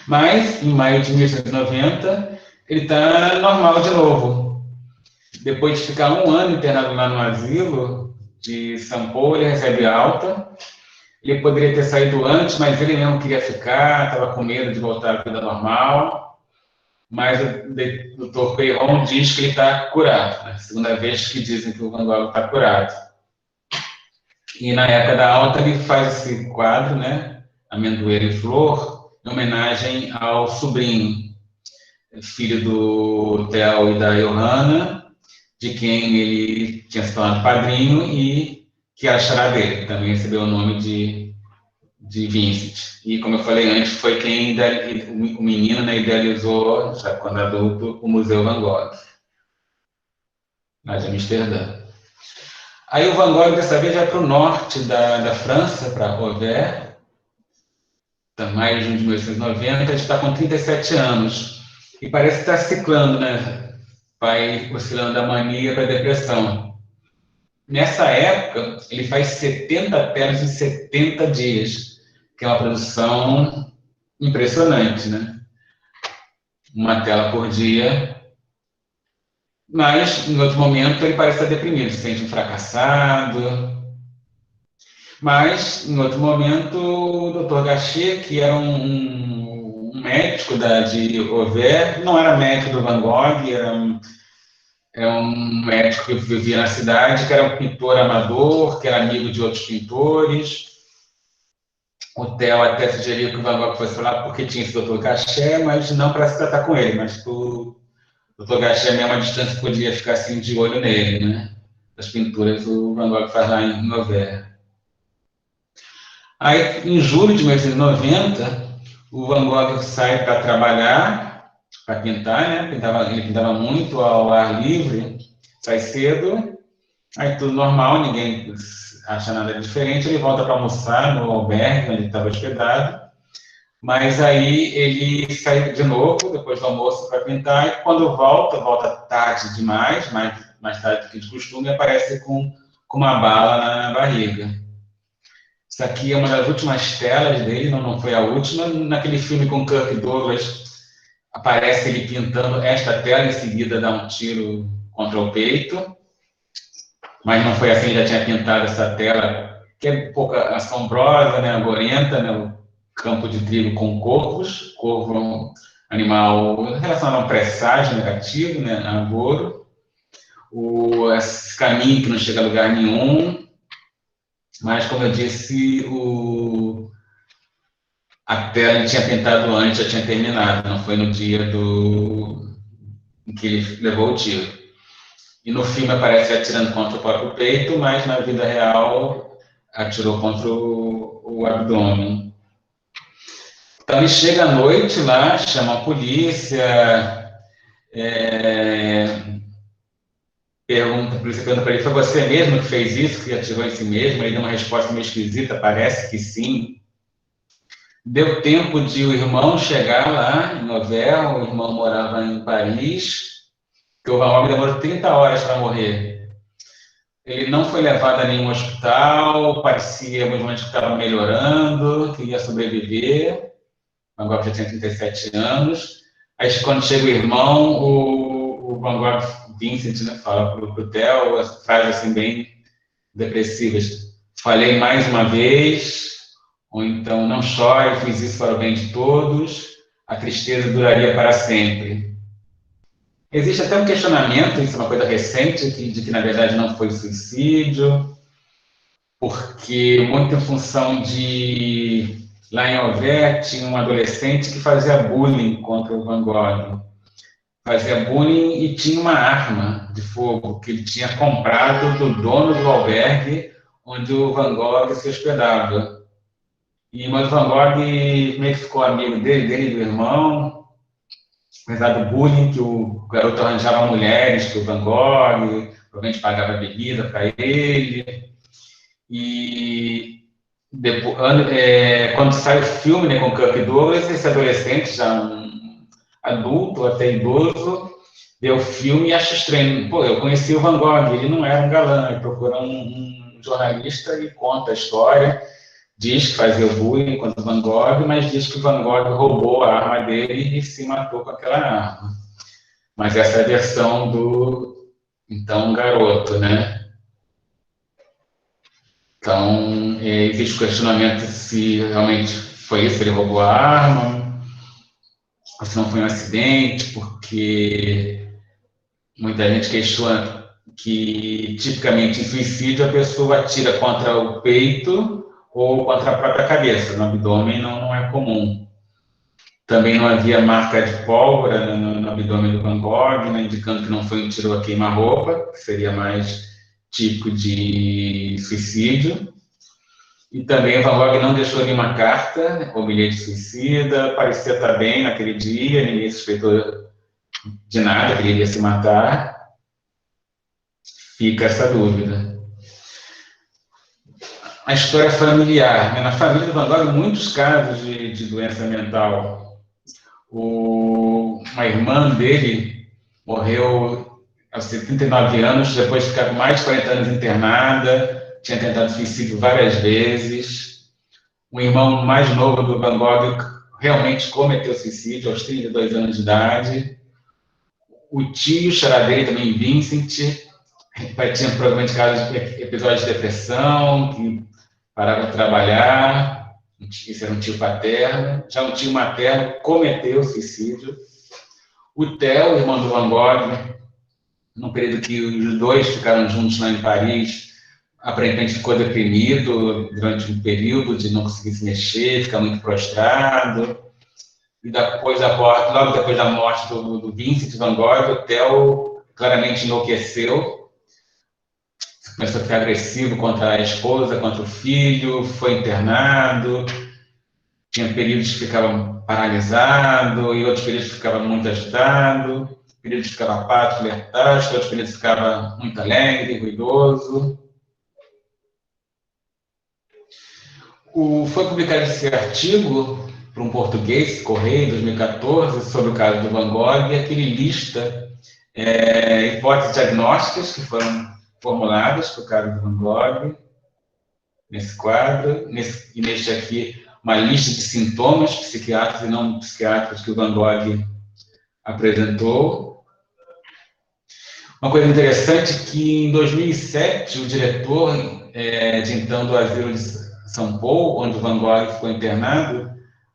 Mas, em maio de 1890, ele está normal de novo. Depois de ficar 1 ano internado lá no asilo de São Paulo, ele recebe alta. Ele poderia ter saído antes, mas ele mesmo queria ficar, estava com medo de voltar à vida normal. Mas o Dr. Peyron diz que ele está curado. Né? Segunda vez que dizem que o Van Gogh está curado. E na época da alta ele faz esse quadro, né? Amendoeira e Flor, em homenagem ao sobrinho, filho do Theo e da Johanna, de quem ele tinha se tornado padrinho e que era xará dele, também recebeu o nome de Vincent. E, como eu falei antes, foi quem o menino, né, idealizou, já quando adulto, o Museu Van Gogh, lá de Amsterdã. Aí o Van Gogh, dessa vez, vai para o norte da França, para Rovere, maio de junho de 1890, ele está com 37 anos. E parece que está ciclando, né? Vai oscilando da mania para a depressão. Nessa época, ele faz 70 telas em 70 dias, que é uma produção impressionante, né? Uma tela por dia. Mas, em outro momento, ele parece estar deprimido, se sente um fracassado. Mas, em outro momento, o Dr. Gachet, que era um médico de Rovere, não era médico do Van Gogh, era um médico que vivia na cidade, que era um pintor amador, que era amigo de outros pintores. O Theo até sugeriu que o Van Gogh fosse lá porque tinha esse Dr. Gachet, mas não para se tratar com ele, mas o Dr. Gachet, mesmo à distância, podia ficar assim de olho nele, né? As pinturas o Van Gogh faz lá em Rovere. Aí, em julho de 1890, o Van Gogh sai para trabalhar, para pintar, né? Ele pintava muito ao ar livre, sai cedo, aí tudo normal, ninguém acha nada diferente, ele volta para almoçar no albergue, onde ele estava hospedado, mas aí ele sai de novo, depois do almoço, para pintar, e quando volta tarde demais, mais tarde do que de costume, aparece com uma bala na barriga. Isso aqui é uma das últimas telas dele, não foi a última. Naquele filme com Kirk Douglas, aparece ele pintando esta tela, em seguida dá um tiro contra o peito. Mas não foi assim, ele já tinha pintado essa tela, que é um pouco assombrosa, né, agorenta, né, o campo de trigo com corvos. Corvo é um animal relacionado a um presságio negativo, né, agouro. Esse caminho que não chega a lugar nenhum. Mas, como eu disse, a tela ele tinha pintado antes, já tinha terminado, não foi no dia em que ele levou o tiro. E no filme aparece atirando contra o próprio peito, mas na vida real atirou contra o abdômen. Então ele chega à noite lá, chama a polícia, a polícia pergunta para ele, foi você mesmo que fez isso, que atirou em si mesmo? Ele deu uma resposta meio esquisita, parece que sim. Deu tempo de o irmão chegar lá em Rovere, o irmão morava em Paris, que o Van Gogh demorou 30 horas para morrer. Ele não foi levado a nenhum hospital, parecia que estava melhorando, que ia sobreviver. O Van Gogh já tinha 37 anos. Aí, quando chega o irmão, o Van Gogh, Vincent, né, fala para o Theo, as frases assim bem depressivas. Falei mais uma vez, ou então não chore, fiz isso para o bem de todos, a tristeza duraria para sempre. Existe até um questionamento, isso é uma coisa recente, de que na verdade não foi suicídio, porque muito em função de, lá em Rovere, tinha um adolescente que fazia bullying contra o Van Gogh. Fazia bullying e tinha uma arma de fogo que ele tinha comprado do dono do albergue onde o Van Gogh se hospedava. Mas o Van Gogh meio que ficou amigo dele e do irmão, apesar do bullying, que o garoto arranjava mulheres para o Van Gogh, provavelmente pagava bebida para ele. E depois, quando sai o filme, né, com Kirk Douglas, esse adolescente, já um adulto, até idoso, vê o filme e acha estranho. Pô, eu conheci o Van Gogh, ele não era um galã, ele procura um jornalista e conta a história, diz que fazia o bullying contra o Van Gogh, mas diz que o Van Gogh roubou a arma dele e se matou com aquela arma. Mas essa é a versão do, então, garoto, né? Então, existe o questionamento se realmente foi isso, ele roubou a arma, ou se não foi um acidente, porque muita gente questiona que, tipicamente, em suicídio, a pessoa atira contra o peito ou contra a própria cabeça. No abdômen não é comum. Também não havia marca de pólvora no abdômen do Van Gogh, né, indicando que não foi um tiro a queima-roupa, que seria mais típico de suicídio. E também o Van Gogh não deixou nenhuma carta ou bilhete suicida, parecia estar bem naquele dia, ninguém suspeitou de nada, que ele iria se matar. Fica essa dúvida. A história familiar, né? Na família do Van Gogh, muitos casos de doença mental. Uma irmã dele morreu aos 79 anos, depois de ficar mais de 40 anos internada, tinha tentado suicídio várias vezes. Um irmão mais novo do Van Gogh realmente cometeu suicídio aos 32 anos de idade. O tio dele também, Vincent, tinha provavelmente casos de episódios de depressão, que parava de trabalhar. Esse era um tio paterno. Já um tio materno cometeu suicídio. O Theo, irmão do Van Gogh, num período que os dois ficaram juntos lá em Paris, aparentemente ficou deprimido durante um período de não conseguir se mexer, ficar muito prostrado. E logo depois da morte do Vincent Van Gogh, o Theo claramente enlouqueceu, começou a ficar agressivo contra a esposa, contra o filho, foi internado, tinha períodos que ficava paralisado, e outros períodos que ficava muito agitado, períodos que ficava apático, letárgico, outros períodos que ficava muito alegre, ruidoso. Foi publicado esse artigo para um português, Correio, em 2014, sobre o caso do Van Gogh, e aqui ele lista hipóteses diagnósticas que foram formuladas para o caso do Van Gogh, nesse quadro, e neste aqui, uma lista de sintomas psiquiátricos e não psiquiátricos que o Van Gogh apresentou. Uma coisa interessante é que, em 2007, o diretor de então do asilo de São Paulo, onde o Van Gogh ficou internado,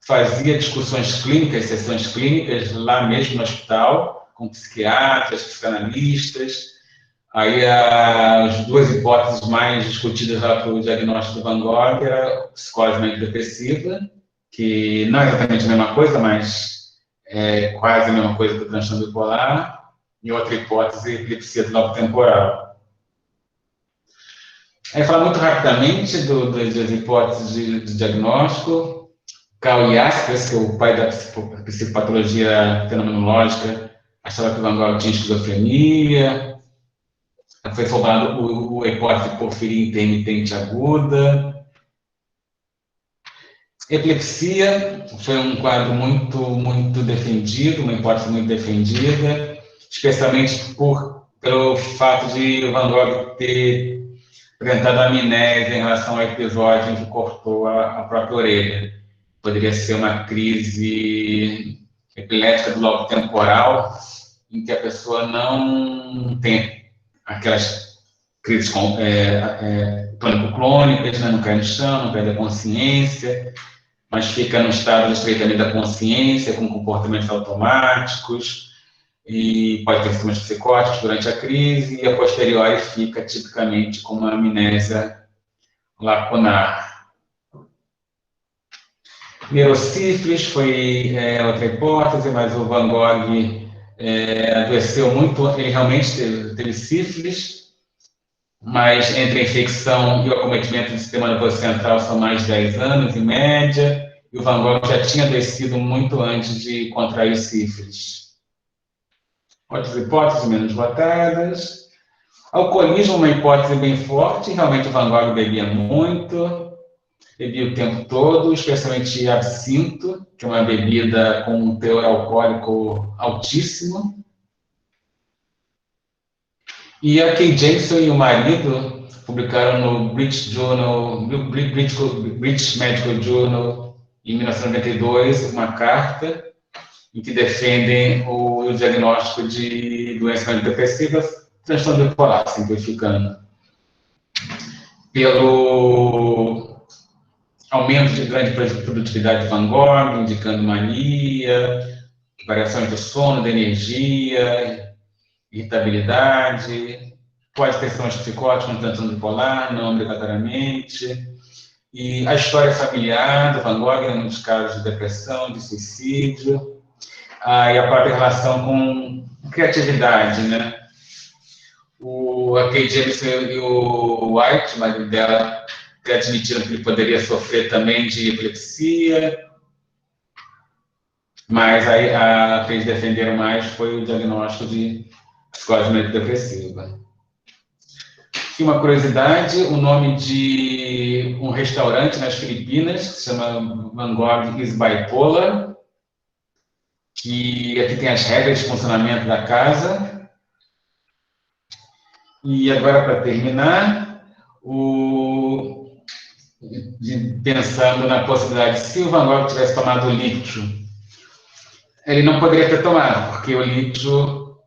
fazia discussões clínicas, sessões clínicas, lá mesmo no hospital, com psiquiatras, psicanalistas. Aí, as duas hipóteses mais discutidas lá para o diagnóstico do Van Gogh era psicose manico-depressiva, que não é exatamente a mesma coisa, mas é quase a mesma coisa que o transtorno bipolar, e outra hipótese, epilepsia do lobo temporal. Aí, falar muito rapidamente das hipóteses de diagnóstico. Karl Jaspers, que é o pai da psicopatologia fenomenológica, achava que o Van Gogh tinha esquizofrenia. Foi formulado a hipótese de porfiria intermitente aguda. Epilepsia foi um quadro muito defendido, uma hipótese muito defendida, especialmente pelo fato de o Van Gogh ter apresentado amnésia em relação ao episódio em que cortou a própria orelha. Poderia ser uma crise epilética do lobo temporal, em que a pessoa não tem aquelas crises tônico-clônicas, né? Não cai no chão, não perde a consciência, mas fica no estado de estreitamento da consciência, com comportamentos automáticos, e pode ter sintomas psicóticos durante a crise, e a posteriori fica tipicamente com uma amnésia lacunar. Neurosífilis foi outra hipótese, mas o Van Gogh adoeceu muito, ele realmente teve sífilis, mas entre a infecção e o acometimento do sistema nervoso central são mais de 10 anos, em média, e o Van Gogh já tinha adoecido muito antes de contrair sífilis. Outras hipóteses menos votadas. Alcoolismo, uma hipótese bem forte. Realmente o Van Gogh bebia muito, bebia o tempo todo, especialmente absinto, que é uma bebida com um teor alcoólico altíssimo. E a Kay Jameson e o marido publicaram no British Medical Journal, em 1992, uma carta em que defendem o diagnóstico de doença depressiva, transtorno bipolar, simplificando, pelo aumento de grande produtividade de Van Gogh, indicando mania, variações do sono, da energia, irritabilidade, pode ter sintomas psicóticos no transtorno bipolar, não obrigatoriamente, e a história familiar do Van Gogh, em muitos casos de depressão, de suicídio, e a própria relação com criatividade, né? A Kay Jameson e o White, o marido dela, admitiram que ele poderia sofrer também de epilepsia, mas a que eles defenderam mais foi o diagnóstico de psicose depressiva. E uma curiosidade, o nome de um restaurante nas Filipinas, que se chama Van Gogh is Bipolar, que aqui tem as regras de funcionamento da casa. E agora, para terminar, pensando na possibilidade, se o Van Gogh tivesse tomado o lítio, ele não poderia ter tomado, porque o lítio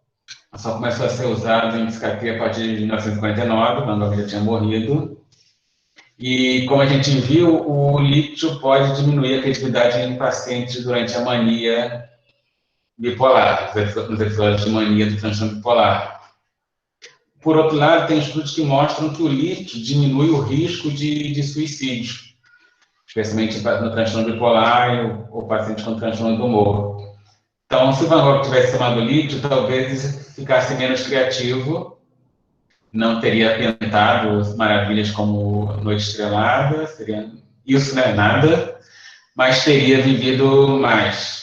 só começou a ser usado em psiquiatria a partir de 1959, o Van Gogh já tinha morrido. E, como a gente viu, o lítio pode diminuir a criatividade em pacientes durante a mania bipolar, nos episódios de mania do transtorno bipolar. Por outro lado, tem estudos que mostram que o lítio diminui o risco de suicídio, especialmente no transtorno bipolar ou pacientes com transtorno do humor. Então, se o Van Gogh tivesse tomado lítio, talvez ficasse menos criativo, não teria pintado maravilhas como Noite Estrelada, isso não é nada, mas teria vivido mais.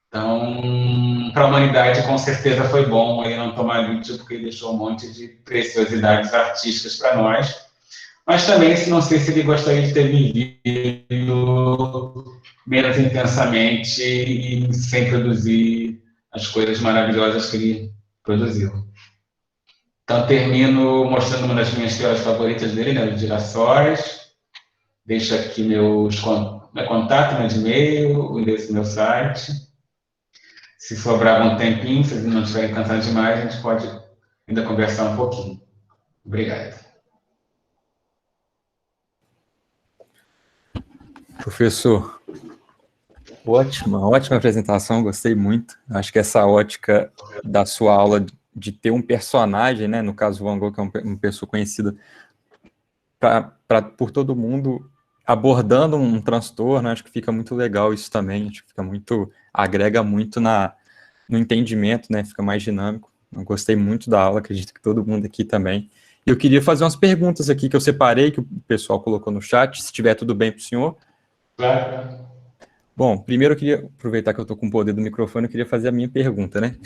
Então, para a humanidade, com certeza foi bom ele não tomar lítio, porque ele deixou um monte de preciosidades artísticas para nós. Mas também, não sei se ele gostaria de ter vivido menos intensamente e sem produzir as coisas maravilhosas que ele produziu. Então, termino mostrando uma das minhas teorias favoritas dele, né, os girassóis. Deixo aqui meu contato, meu e-mail, o endereço do meu site. Se sobrar um tempinho, se não estiverem cansados demais, a gente pode ainda conversar um pouquinho. Obrigado. Professor, ótima apresentação, gostei muito. Acho que essa ótica da sua aula de ter um personagem, né, no caso Van Gogh, que é uma pessoa conhecida por todo mundo, abordando um transtorno, acho que fica muito legal isso também, acho que agrega muito no entendimento, né, fica mais dinâmico. Eu gostei muito da aula, acredito que todo mundo aqui também. Eu queria fazer umas perguntas aqui que eu separei, que o pessoal colocou no chat, se tiver tudo bem para o senhor. Claro. Bom, primeiro eu queria aproveitar que eu estou com o poder do microfone, eu queria fazer a minha pergunta, né?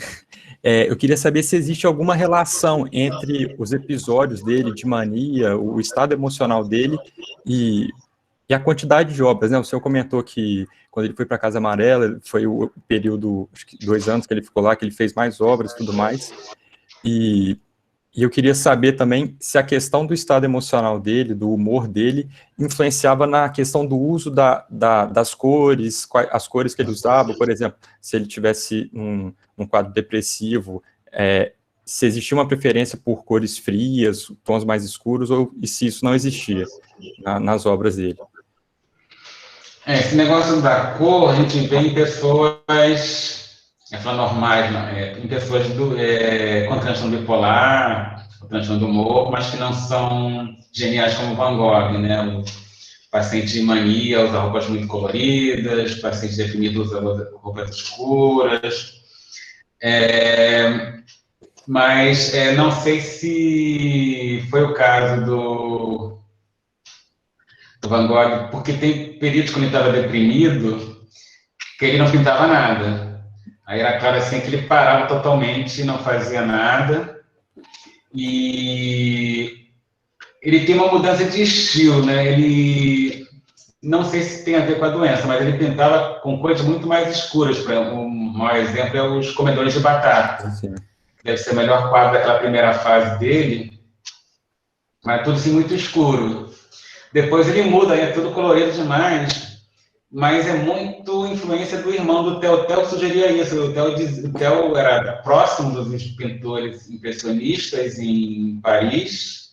Eu queria saber se existe alguma relação entre os episódios dele de mania, o estado emocional dele e a quantidade de obras, né? O senhor comentou que quando ele foi para a Casa Amarela, foi o período, acho que 2 anos que ele ficou lá, que ele fez mais obras e tudo mais. E eu queria saber também se a questão do estado emocional dele, do humor dele, influenciava na questão do uso das cores, as cores que ele usava, por exemplo, se ele tivesse um quadro depressivo, se existia uma preferência por cores frias, tons mais escuros, e se isso não existia nas obras dele. Esse negócio da cor, a gente vê em pessoas normais, em pessoas com transtorno bipolar, com transtorno do humor, mas que não são geniais como Van Gogh, né? O paciente de mania usa roupas muito coloridas, o paciente deprimido usa roupas escuras, mas não sei se foi o caso do Van Gogh, porque tem períodos quando ele estava deprimido que ele não pintava nada. Aí era claro assim que ele parava totalmente, não fazia nada. E ele tem uma mudança de estilo, né? Ele, não sei se tem a ver com a doença, mas ele pintava com cores muito mais escuras. Por exemplo, um maior exemplo é os comedores de batata. Sim. Deve ser o melhor quadro daquela primeira fase dele, mas tudo assim muito escuro. Depois ele muda, aí é tudo colorido demais, mas é muito influência do irmão do Theo. O Theo sugeria isso. O Theo era próximo dos pintores impressionistas em Paris,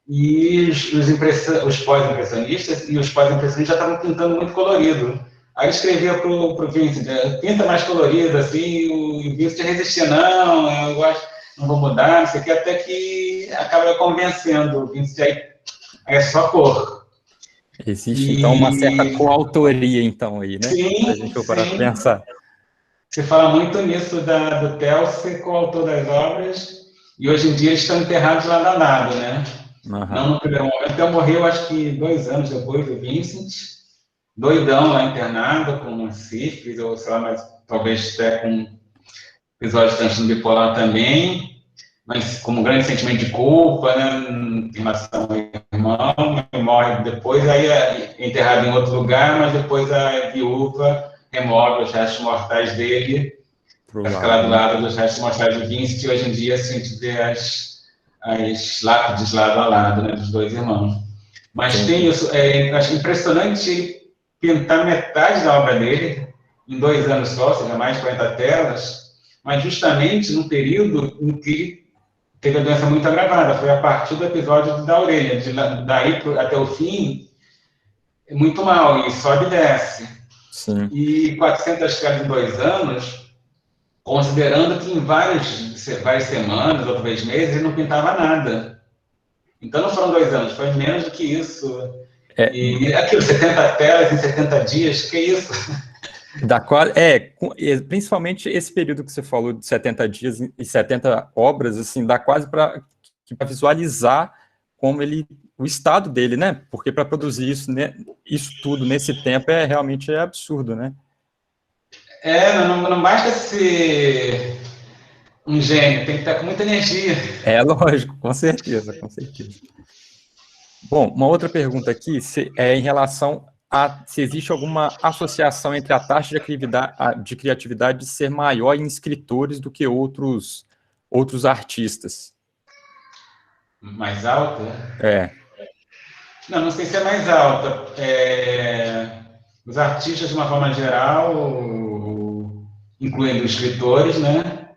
e os pós-impressionistas e os pós-impressionistas já estavam pintando muito colorido. Aí ele escrevia para o Vincent, pinta mais colorido, assim, e o Vincent resistia, não, eu acho, não vou mudar, não sei o que, até que acaba convencendo o Vincent, aí é só cor. Existe, então, uma certa coautoria, então, aí, né? Sim, a gente for parar para pensar. Se fala muito nisso do Theo ser coautor das obras, e hoje em dia eles estão enterrados lado a lado, né? Uhum. Não no primeiro momento. O Theo morreu, acho que 2 anos depois do Vincent, doidão lá internado, com sífilis, ou sei lá, mas talvez até com episódio de transtorno bipolar também, mas com um grande sentimento de culpa, né, em relação ao irmão, morre depois, aí é enterrado em outro lugar, mas depois a viúva remove os restos mortais dele para ficar lá do lado dos restos mortais do Vincent, e hoje em dia assim, a gente vê as lápides lado a lado, né, dos dois irmãos. Mas tem isso, acho impressionante pintar metade da obra dele em 2 anos só, ou seja, mais de 40 telas, mas justamente num período em que teve a doença muito agravada. Foi a partir do episódio da orelha, daí até o fim, muito mal, e sobe e desce. Sim. E 400 telas em 2 anos, considerando que em várias semanas, ou talvez meses, ele não pintava nada. Então não foram 2 anos, foi menos do que isso. E aquilo, 70 telas em 70 dias, que isso? Principalmente esse período que você falou de 70 dias e 70 obras, assim, dá quase para visualizar como o estado dele, né? Porque para produzir isso, né, isso tudo nesse tempo realmente é absurdo, né? Não basta ser um gênio, tem que estar com muita energia. É lógico, com certeza, com certeza. Bom, uma outra pergunta aqui é em relação a se existe alguma associação entre a taxa de criatividade ser maior em escritores do que outros artistas. Mais alta? Não sei se é mais alta. Os artistas, de uma forma geral, incluindo os escritores, né,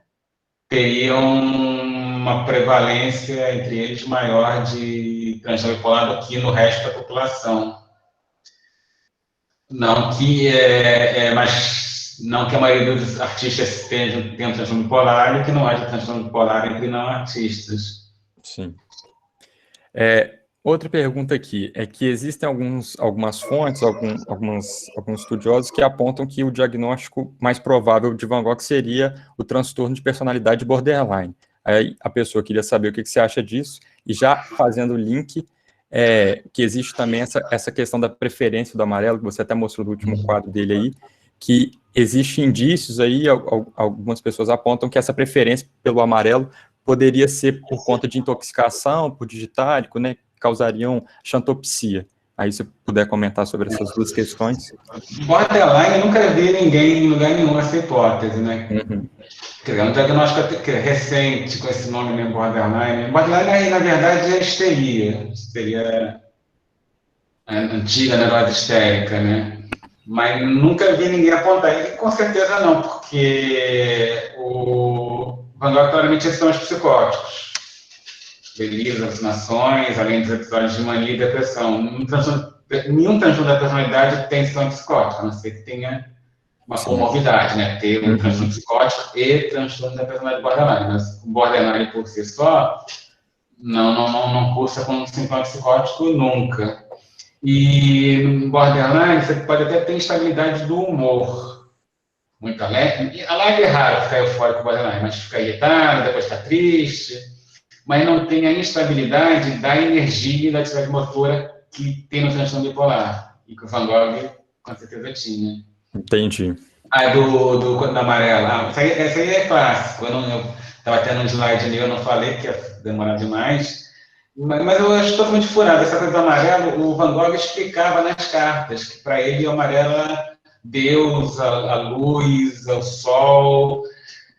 teriam uma prevalência entre eles maior de transtorno bipolar do que no resto da população. Não que a maioria dos artistas tenham transtorno bipolar e que não haja transtorno bipolar entre não artistas. Sim. Outra pergunta aqui é que existem algumas fontes, alguns estudiosos que apontam que o diagnóstico mais provável de Van Gogh seria o transtorno de personalidade borderline. Aí a pessoa queria saber o que você acha disso, e já fazendo o link, que existe também essa questão da preferência do amarelo, que você até mostrou no último quadro dele aí, que existem indícios aí, algumas pessoas apontam que essa preferência pelo amarelo poderia ser por conta de intoxicação, por digitálico, né, que causariam xantopsia. Aí, se puder comentar sobre essas duas questões. Borderline, eu nunca vi ninguém em lugar nenhum essa hipótese, né? Uhum. Quer dizer, um diagnóstico recente com esse nome mesmo, borderline. Borderline, na verdade, é histeria. Histeria antiga, neurose histérica, né? Mas nunca vi ninguém apontar. E com certeza não, porque o Van Gogh claramente tinha sintomas psicóticos. Delírios, alucinações, além dos episódios de mania e depressão. Nenhum transtorno da personalidade tem sintoma psicótico, a não ser que tenha uma comorbidade, né? Ter um transtorno psicótico e transtorno da personalidade borderline. Mas o borderline por si só não cursa com sintoma psicótico nunca. E no borderline você pode até ter instabilidade do humor. Muito alegre. Alegre é raro ficar eufórico borderline, mas fica irritado, depois está triste. Mas não tem a instabilidade da energia e da atividade motora que tem no transtorno bipolar. E que o Van Gogh, com certeza, tinha. Entendi. Ah, da amarela. Ah, essa aí é clássico. Eu estava tendo um slide ali, eu não falei, que ia demorar demais. Mas eu acho totalmente furado. Essa coisa do amarelo, o Van Gogh explicava nas cartas que para ele o amarelo era Deus, a luz, o sol,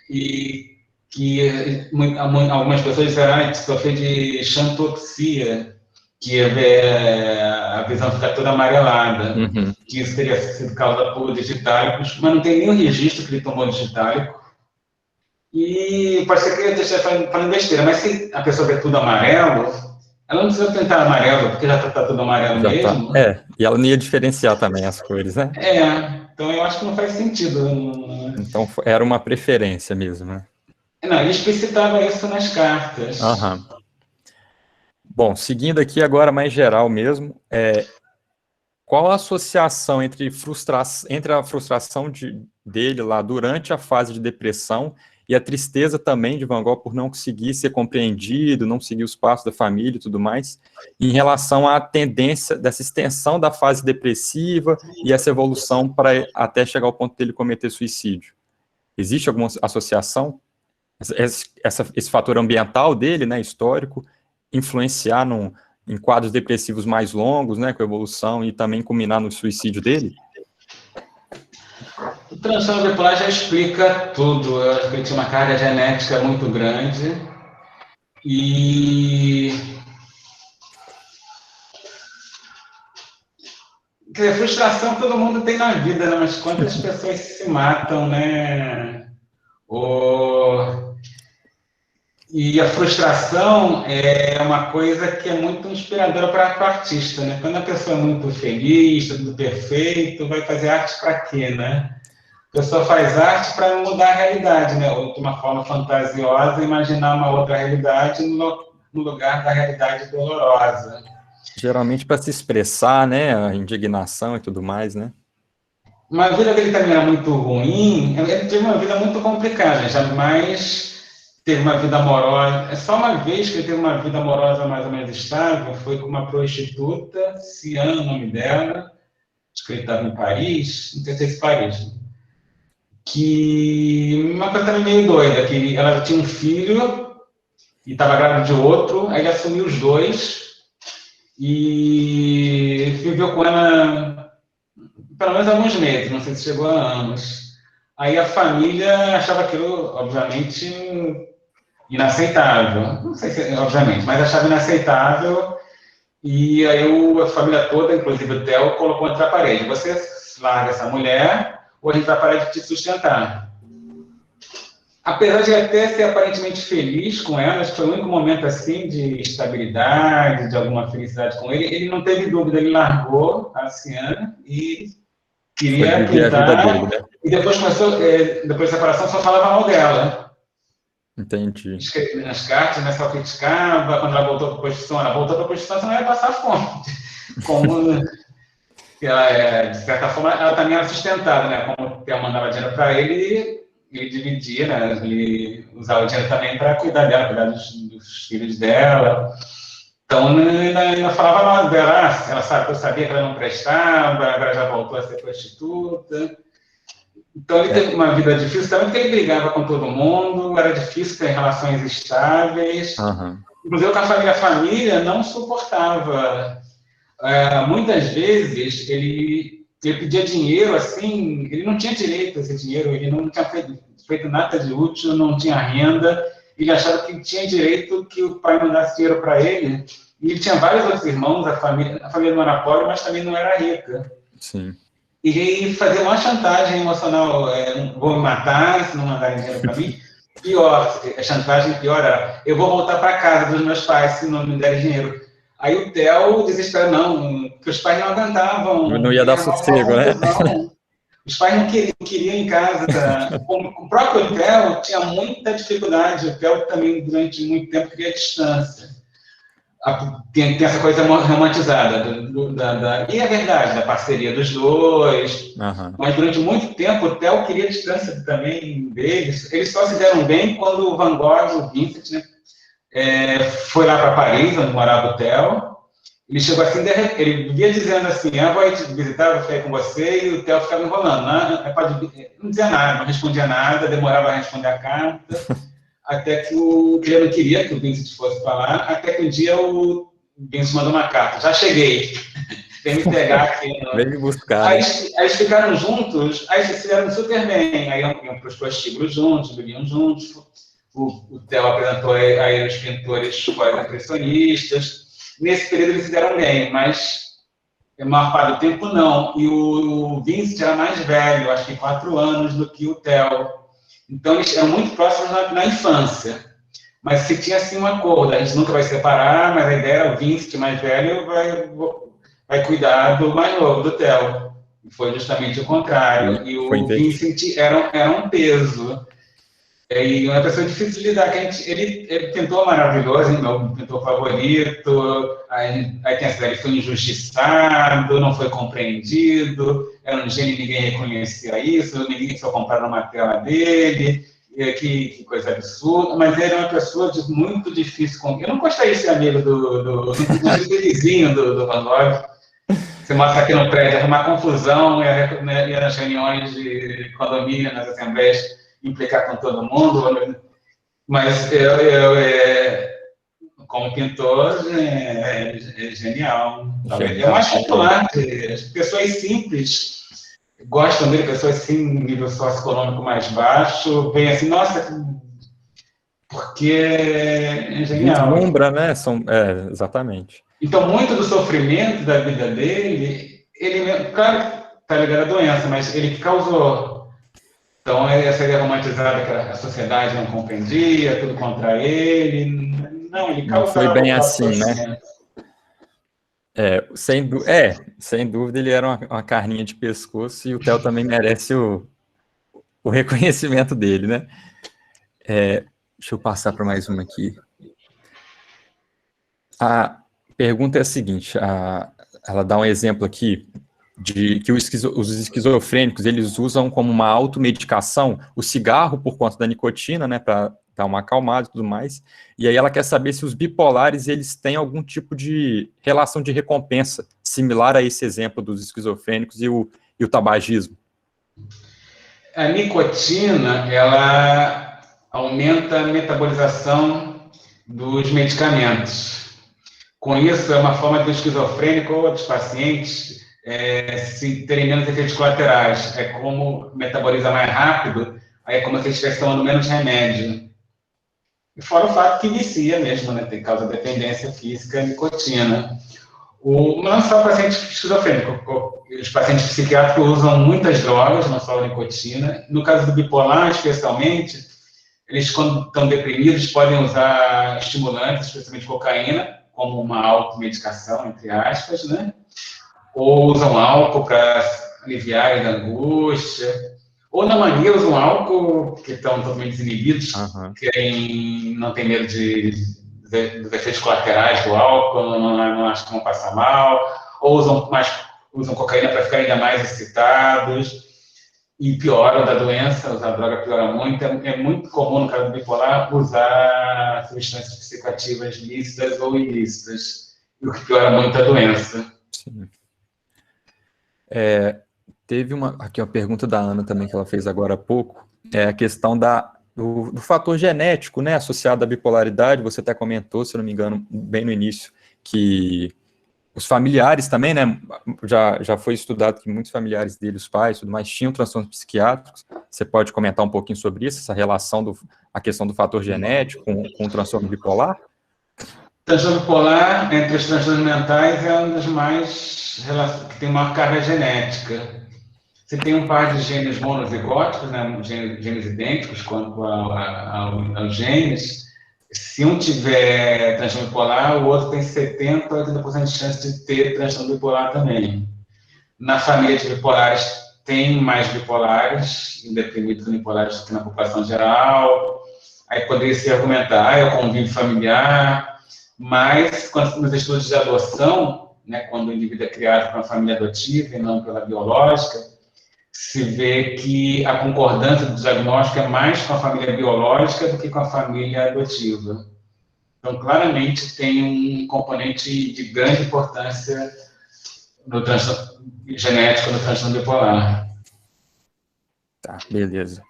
e que algumas pessoas disseram que sofria de xantoxia, que a visão fica toda amarelada, Uhum. que isso teria sido causado por digitálicos, mas não tem nenhum registro que ele tomou digitálico. E pode ser que eu esteja falando besteira, mas se a pessoa vê tudo amarelo, ela não precisa pintar amarelo, porque já está tudo amarelo Já tá. mesmo. E ela não ia diferenciar também as cores, né? Então eu acho que não faz sentido. Então era uma preferência mesmo, né? Não, ele explicitava isso nas cartas. Aham. Bom, seguindo aqui agora mais geral mesmo, qual a associação entre a frustração dele lá durante a fase de depressão e a tristeza também de Van Gogh por não conseguir ser compreendido, não seguir os passos da família e tudo mais, em relação à tendência dessa extensão da fase depressiva e essa evolução para até chegar ao ponto dele cometer suicídio? Existe alguma associação? Esse fator ambiental dele, né, histórico, influenciar em quadros depressivos mais longos, né, com a evolução, e também culminar no suicídio dele? O transtorno bipolar já explica tudo. Eu acho que ele tinha uma carga genética muito grande. E. Quer dizer, frustração todo mundo tem na vida, né? Mas quantas pessoas se matam, né? E a frustração é uma coisa que é muito inspiradora para o artista, né? Quando a pessoa é muito feliz, tudo perfeito, vai fazer arte para quê, né? A pessoa faz arte para mudar a realidade, né? Ou de uma forma fantasiosa, imaginar uma outra realidade no lugar da realidade dolorosa. Geralmente para se expressar, né, a indignação e tudo mais, né? Uma vida dele também era muito ruim, ele teve uma vida muito complicada, jamais teve uma vida amorosa. É só uma vez que ele teve uma vida amorosa mais ou menos estável, foi com uma prostituta, Cian, o nome dela, acho que ele estava em Paris, não sei se é esse Paris, que uma coisa também meio doida, que ela tinha um filho e estava grávida de outro, aí ele assumiu os dois e viveu com ela pelo menos alguns meses, não sei se chegou a anos. Aí a família achava aquilo, obviamente, inaceitável. Não sei se, obviamente, mas achava inaceitável. E aí a família toda, inclusive o Theo, colocou entre a parede. Você larga essa mulher ou a gente vai parar de te sustentar. Apesar de até ser aparentemente feliz com ela, acho que foi o único momento assim de estabilidade, de alguma felicidade com ele, ele não teve dúvida, ele largou a Ciana e queria pintar, dele, né? E depois começou, depois da separação, só falava mal dela. Entendi. Escrevia nas cartas, né, só criticava, quando ela voltou para a Constituição, senão ela ia passar fome. Como ela, de certa forma, ela também era sustentada, né? Como ela mandava dinheiro para ele dividia, né? Ele usava o dinheiro também para cuidar dela, cuidar dos filhos dela. Então, ainda falava mal dela, ela eu sabia que ela não prestava, agora já voltou a ser prostituta. Então, ele teve uma vida difícil, também porque ele brigava com todo mundo, era difícil ter relações estáveis. Uhum. Inclusive, com a família não suportava. Muitas vezes, ele pedia dinheiro, assim, ele não tinha direito a esse dinheiro, ele não tinha feito nada de útil, não tinha renda, ele achava que tinha direito que o pai mandasse dinheiro para ele, e ele tinha vários outros irmãos, a família não era pobre, mas também não era rica. Sim. E ele fazia uma chantagem emocional, vou me matar se não mandarem dinheiro para mim. Pior, a chantagem pior era, eu vou voltar para casa dos meus pais se não me derem dinheiro. Aí o Theo desesperado, não, que os pais não aguentavam. Não ia dar sossego, né? Os pais não queriam em casa. O próprio Theo tinha muita dificuldade. O Theo também, durante muito tempo, queria distância. Tem essa coisa romantizada. E é verdade, da parceria dos dois. Uhum. Mas durante muito tempo, o Theo queria distância também deles. Eles só se deram bem quando o Van Gogh, o Vincent, né, foi lá para Paris, onde morava o Theo, Ele chegou assim, ele vivia dizendo assim, eu vou te visitar, vou ficar com você, e o Theo ficava enrolando. Não dizia nada, não respondia nada, demorava a responder a carta, até que ele não queria que o Vincent fosse falar, até que um dia o Vincent mandou uma carta, já cheguei, vem me pegar aqui. Vem me buscar. Aí eles ficaram juntos, aí se fizeram super bem, aí iam para os prostíbulos juntos, bebiam juntos, o Theo apresentou a ele os pintores pós-impressionistas. Nesse período eles se deram bem, mas a maior parte do tempo não. E o Vincent era mais velho, acho que 4 anos, do que o Theo. Então eles eram muito próximos na infância. Mas se tinha assim um acordo, a gente nunca vai separar, mas a ideia era o Vincent mais velho vai cuidar do mais novo, do Theo. E foi justamente o contrário. E o Vincent era um peso. E uma pessoa difícil de lidar, que ele pintou maravilhoso, meu pintor favorito, aí tem essa, ele foi injustiçado, não foi compreendido, era um gênio, ninguém reconhecia isso, ninguém só comprava uma tela dele, que coisa absurda, mas ele é uma pessoa muito difícil. Eu não gostaria de ser amigo do vizinho do Van Gogh. Você mostra aqui no prédio, é uma confusão, ia nas reuniões de condomínio, nas assembleias, implicar com todo mundo, mas como pintor, é genial. É mais popular, as pessoas simples gostam dele, pessoas assim, nível socioeconômico mais baixo, vem assim, nossa, porque é genial. Deslumbra, né? Exatamente. Então, muito do sofrimento da vida dele, claro que está ligado à doença, mas ele que causou. Então, essa ideia romantizada que a sociedade não compreendia, tudo contra ele. Não, ele causava. Não foi bem assim, né? Sem dúvida, ele era uma carninha de pescoço e o Theo também merece o reconhecimento dele, né? Deixa eu passar para mais uma aqui. A pergunta é a seguinte, ela dá um exemplo aqui, de que os esquizofrênicos, eles usam como uma automedicação o cigarro por conta da nicotina, né, para dar uma acalmada e tudo mais, e aí ela quer saber se os bipolares, eles têm algum tipo de relação de recompensa, similar a esse exemplo dos esquizofrênicos e o tabagismo. A nicotina, ela aumenta a metabolização dos medicamentos. Com isso, é uma forma do esquizofrênico ou dos pacientes se terem menos efeitos colaterais. É como metaboliza mais rápido, aí é como se eles estivessem tomando menos remédio. E fora o fato que vicia mesmo, né? Tem causa de dependência física à nicotina. Não só pacientes esquizofrênicos, os pacientes psiquiátricos usam muitas drogas, não só a nicotina. No caso do bipolar, especialmente, eles, quando estão deprimidos, podem usar estimulantes, especialmente cocaína, como uma automedicação, entre aspas, né? Ou usam álcool para aliviar a angústia, ou na mania usam álcool, que estão totalmente desinibidos, não tem medo dos efeitos colaterais do álcool, não acham que vão passar mal, ou usam cocaína para ficar ainda mais excitados, e pioram da doença, usar droga piora muito. É muito comum, no caso do bipolar, usar substâncias psicoativas lícitas ou ilícitas, o que piora muito a doença. Sim. Teve aqui uma pergunta da Ana também, que ela fez agora há pouco, a questão do fator genético, né, associado à bipolaridade. Você até comentou, se eu não me engano, bem no início, que os familiares também, né, já foi estudado que muitos familiares dele, os pais, tudo mais, tinham transtornos psiquiátricos. Você pode comentar um pouquinho sobre isso, essa relação, a questão do fator genético com o transtorno bipolar? O transtorno bipolar, entre os transtornos mentais, é um dos mais que tem uma carga genética. Você tem um par de genes monozigóticos, né, genes idênticos quanto aos genes. Se um tiver transtorno bipolar, o outro tem 70% a 80% de chance de ter transtorno bipolar também. Na família de bipolares, tem mais bipolares, deprimidos unipolares do que na população geral. Aí poderia se argumentar, é o convívio familiar, mas nos estudos de adoção, né, quando o indivíduo é criado por uma família adotiva e não pela biológica, se vê que a concordância do diagnóstico é mais com a família biológica do que com a família adotiva. Então, claramente, tem um componente de grande importância no transtorno genético, no transtorno bipolar. Tá, beleza.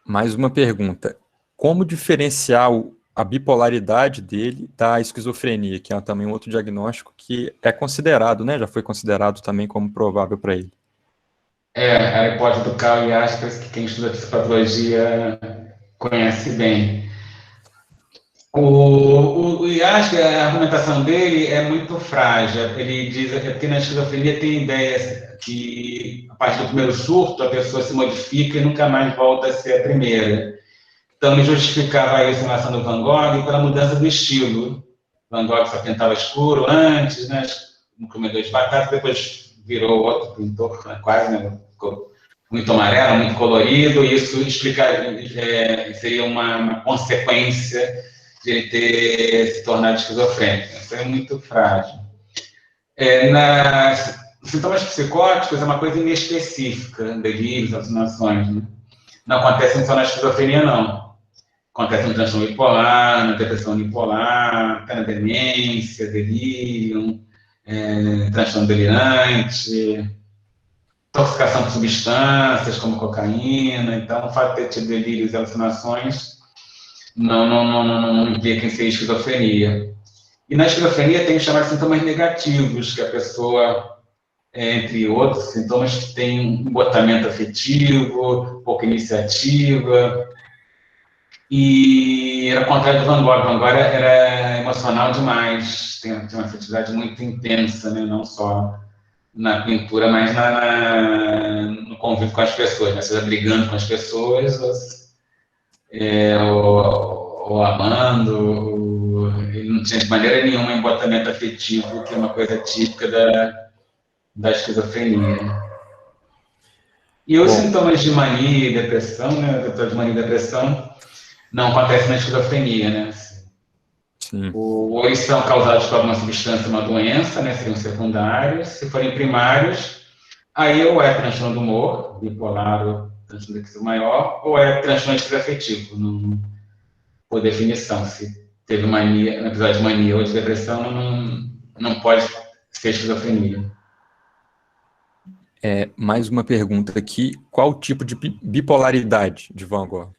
Mais uma pergunta. Como diferenciar a bipolaridade dele da esquizofrenia, que é também um outro diagnóstico que é considerado, né? Já foi considerado também como provável para ele. A hipótese do Carl Jaspers, que quem estuda psicopatologia conhece bem. O Jaspers, a argumentação dele é muito frágil. Ele diz que na esquizofrenia tem ideia que, a partir do primeiro surto, a pessoa se modifica e nunca mais volta a ser a primeira. Então, ele justificava isso em relação do Van Gogh pela mudança do estilo. Van Gogh só pintava escuro antes, né? Um comedor de batata, depois virou outro pintor, quase, né? Ficou muito amarelo, muito colorido, e isso seria uma consequência de ele ter se tornado esquizofrênico. Isso é muito frágil. Nas sintomas psicóticos é uma coisa inespecífica, delírios, alucinações, né? Não acontece só na esquizofrenia, não. Acontece no transtorno bipolar, na depressão unipolar, até na demência, delírio, transtorno delirante, intoxicação por substâncias como cocaína. Então, o fato de ter tido delírios e alucinações não implica em ser esquizofrenia. E na esquizofrenia tem os chamados sintomas negativos, que a pessoa, entre outros sintomas, tem um embotamento afetivo, pouca iniciativa. E era o contrário do Van Gogh. Van Gogh era emocional demais, tinha uma afetividade muito intensa, né? Não só na pintura, mas no convívio com as pessoas, né? Seja brigando com as pessoas, ou amando. Ele não tinha de maneira nenhuma embotamento afetivo, que é uma coisa típica da esquizofrenia. E os sintomas de mania e depressão, né? De mania e depressão, não acontece na esquizofrenia, né? Sim. Ou eles são causados por alguma substância, uma doença, né? Seriam secundários. Se forem primários, aí ou é transtorno do humor, bipolar ou transtorno de crise maior, ou é transtorno afetivo, por definição. Se teve mania, um episódio de mania ou de depressão, não pode ser esquizofrenia. Mais uma pergunta aqui. Qual o tipo de bipolaridade de Van Gogh?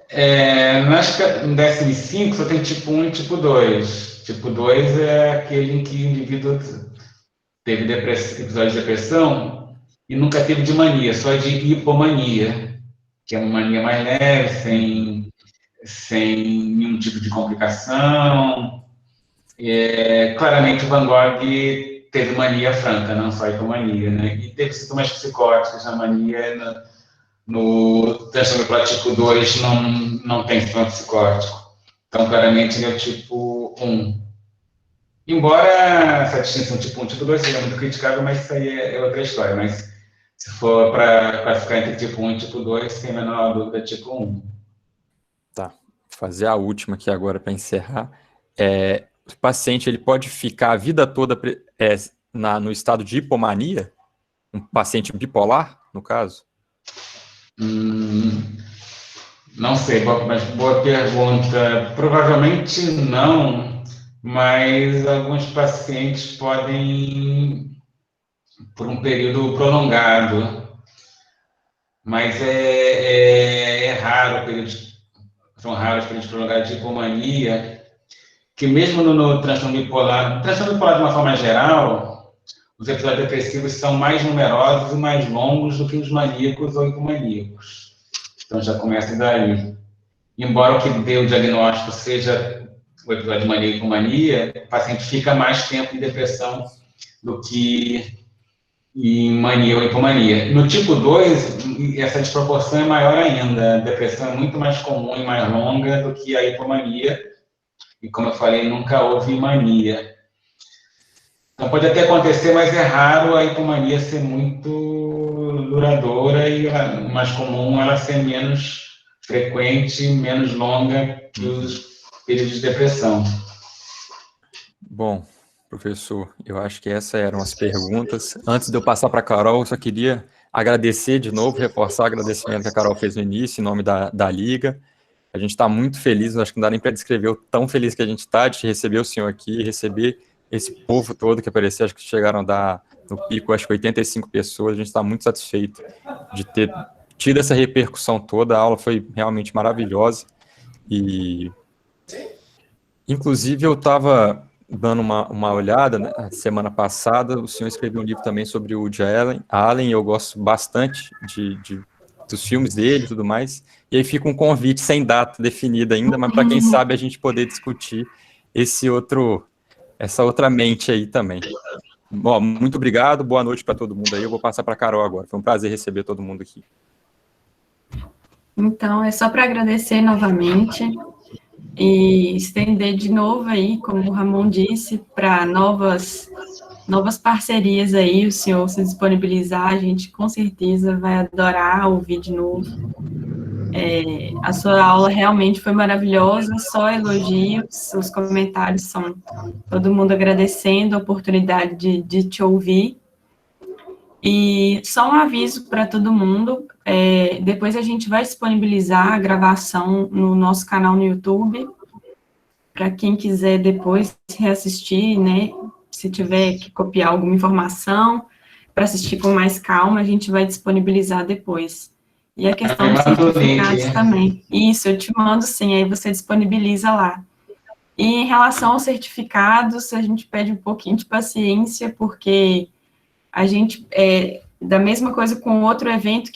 No DSM-5 só tem tipo 1 e tipo 2. Tipo 2 é aquele em que o indivíduo teve episódio de depressão e nunca teve de mania, só de hipomania, que é uma mania mais leve, sem nenhum tipo de complicação. Claramente o Van Gogh teve mania franca, não só hipomania, né? E teve sintomas psicóticos na mania. No transtorno bipolar tipo 2 não tem sintoma psicótico. Então, claramente, ele é o tipo 1. Embora essa distinção tipo 1 e tipo 2 seja muito criticável, mas isso aí é outra história. Mas se for para classificar entre tipo 1 e tipo 2, sem a menor dúvida, tipo 1. Tá. Vou fazer a última aqui agora para encerrar. O paciente ele pode ficar a vida toda no estado de hipomania? Um paciente bipolar, no caso? Não sei, mas boa pergunta. Provavelmente não, mas alguns pacientes podem, por um período prolongado, mas é raro, são raros períodos prolongados de hipomania, que mesmo no transtorno bipolar de uma forma geral, os episódios depressivos são mais numerosos e mais longos do que os maníacos ou hipomaníacos. Então, já começa daí. Embora o que dê o diagnóstico seja o episódio de mania e hipomania, o paciente fica mais tempo em depressão do que em mania ou hipomania. No tipo 2, essa desproporção é maior ainda. A depressão é muito mais comum e mais longa do que a hipomania. E, como eu falei, nunca houve mania. Então, pode até acontecer, mas é raro a hipomania ser muito duradoura e o mais comum ela ser menos frequente, menos longa que os períodos de depressão. Bom, professor, eu acho que essas eram as perguntas. Antes de eu passar para a Carol, eu só queria agradecer de novo, reforçar o agradecimento que a Carol fez no início, em nome da Liga. A gente está muito feliz, acho que não dá nem para descrever o tão feliz que a gente está de receber o senhor aqui, receber esse povo todo que apareceu, acho que chegaram a dar no pico, acho que 85 pessoas, a gente está muito satisfeito de ter tido essa repercussão toda, a aula foi realmente maravilhosa, e inclusive eu estava dando uma olhada, né, semana passada, o senhor escreveu um livro também sobre o Woody Allen, eu gosto bastante dos filmes dele e tudo mais, e aí fica um convite sem data definida ainda, mas para quem sabe a gente poder discutir essa outra mente aí também. Bom, muito obrigado, boa noite para todo mundo aí, eu vou passar para a Carol agora, foi um prazer receber todo mundo aqui. Então, é só para agradecer novamente e estender de novo aí, como o Ramon disse, para novas parcerias aí, o senhor se disponibilizar, a gente com certeza vai adorar ouvir de novo. A sua aula realmente foi maravilhosa, só elogios, os comentários são todo mundo agradecendo a oportunidade de te ouvir. E só um aviso para todo mundo, depois a gente vai disponibilizar a gravação no nosso canal no YouTube, para quem quiser depois reassistir, né, se tiver que copiar alguma informação, para assistir com mais calma, a gente vai disponibilizar depois. E a questão dos certificados também. Isso, eu te mando sim, aí você disponibiliza lá. E em relação aos certificados, a gente pede um pouquinho de paciência, porque a gente, da mesma coisa com outro evento que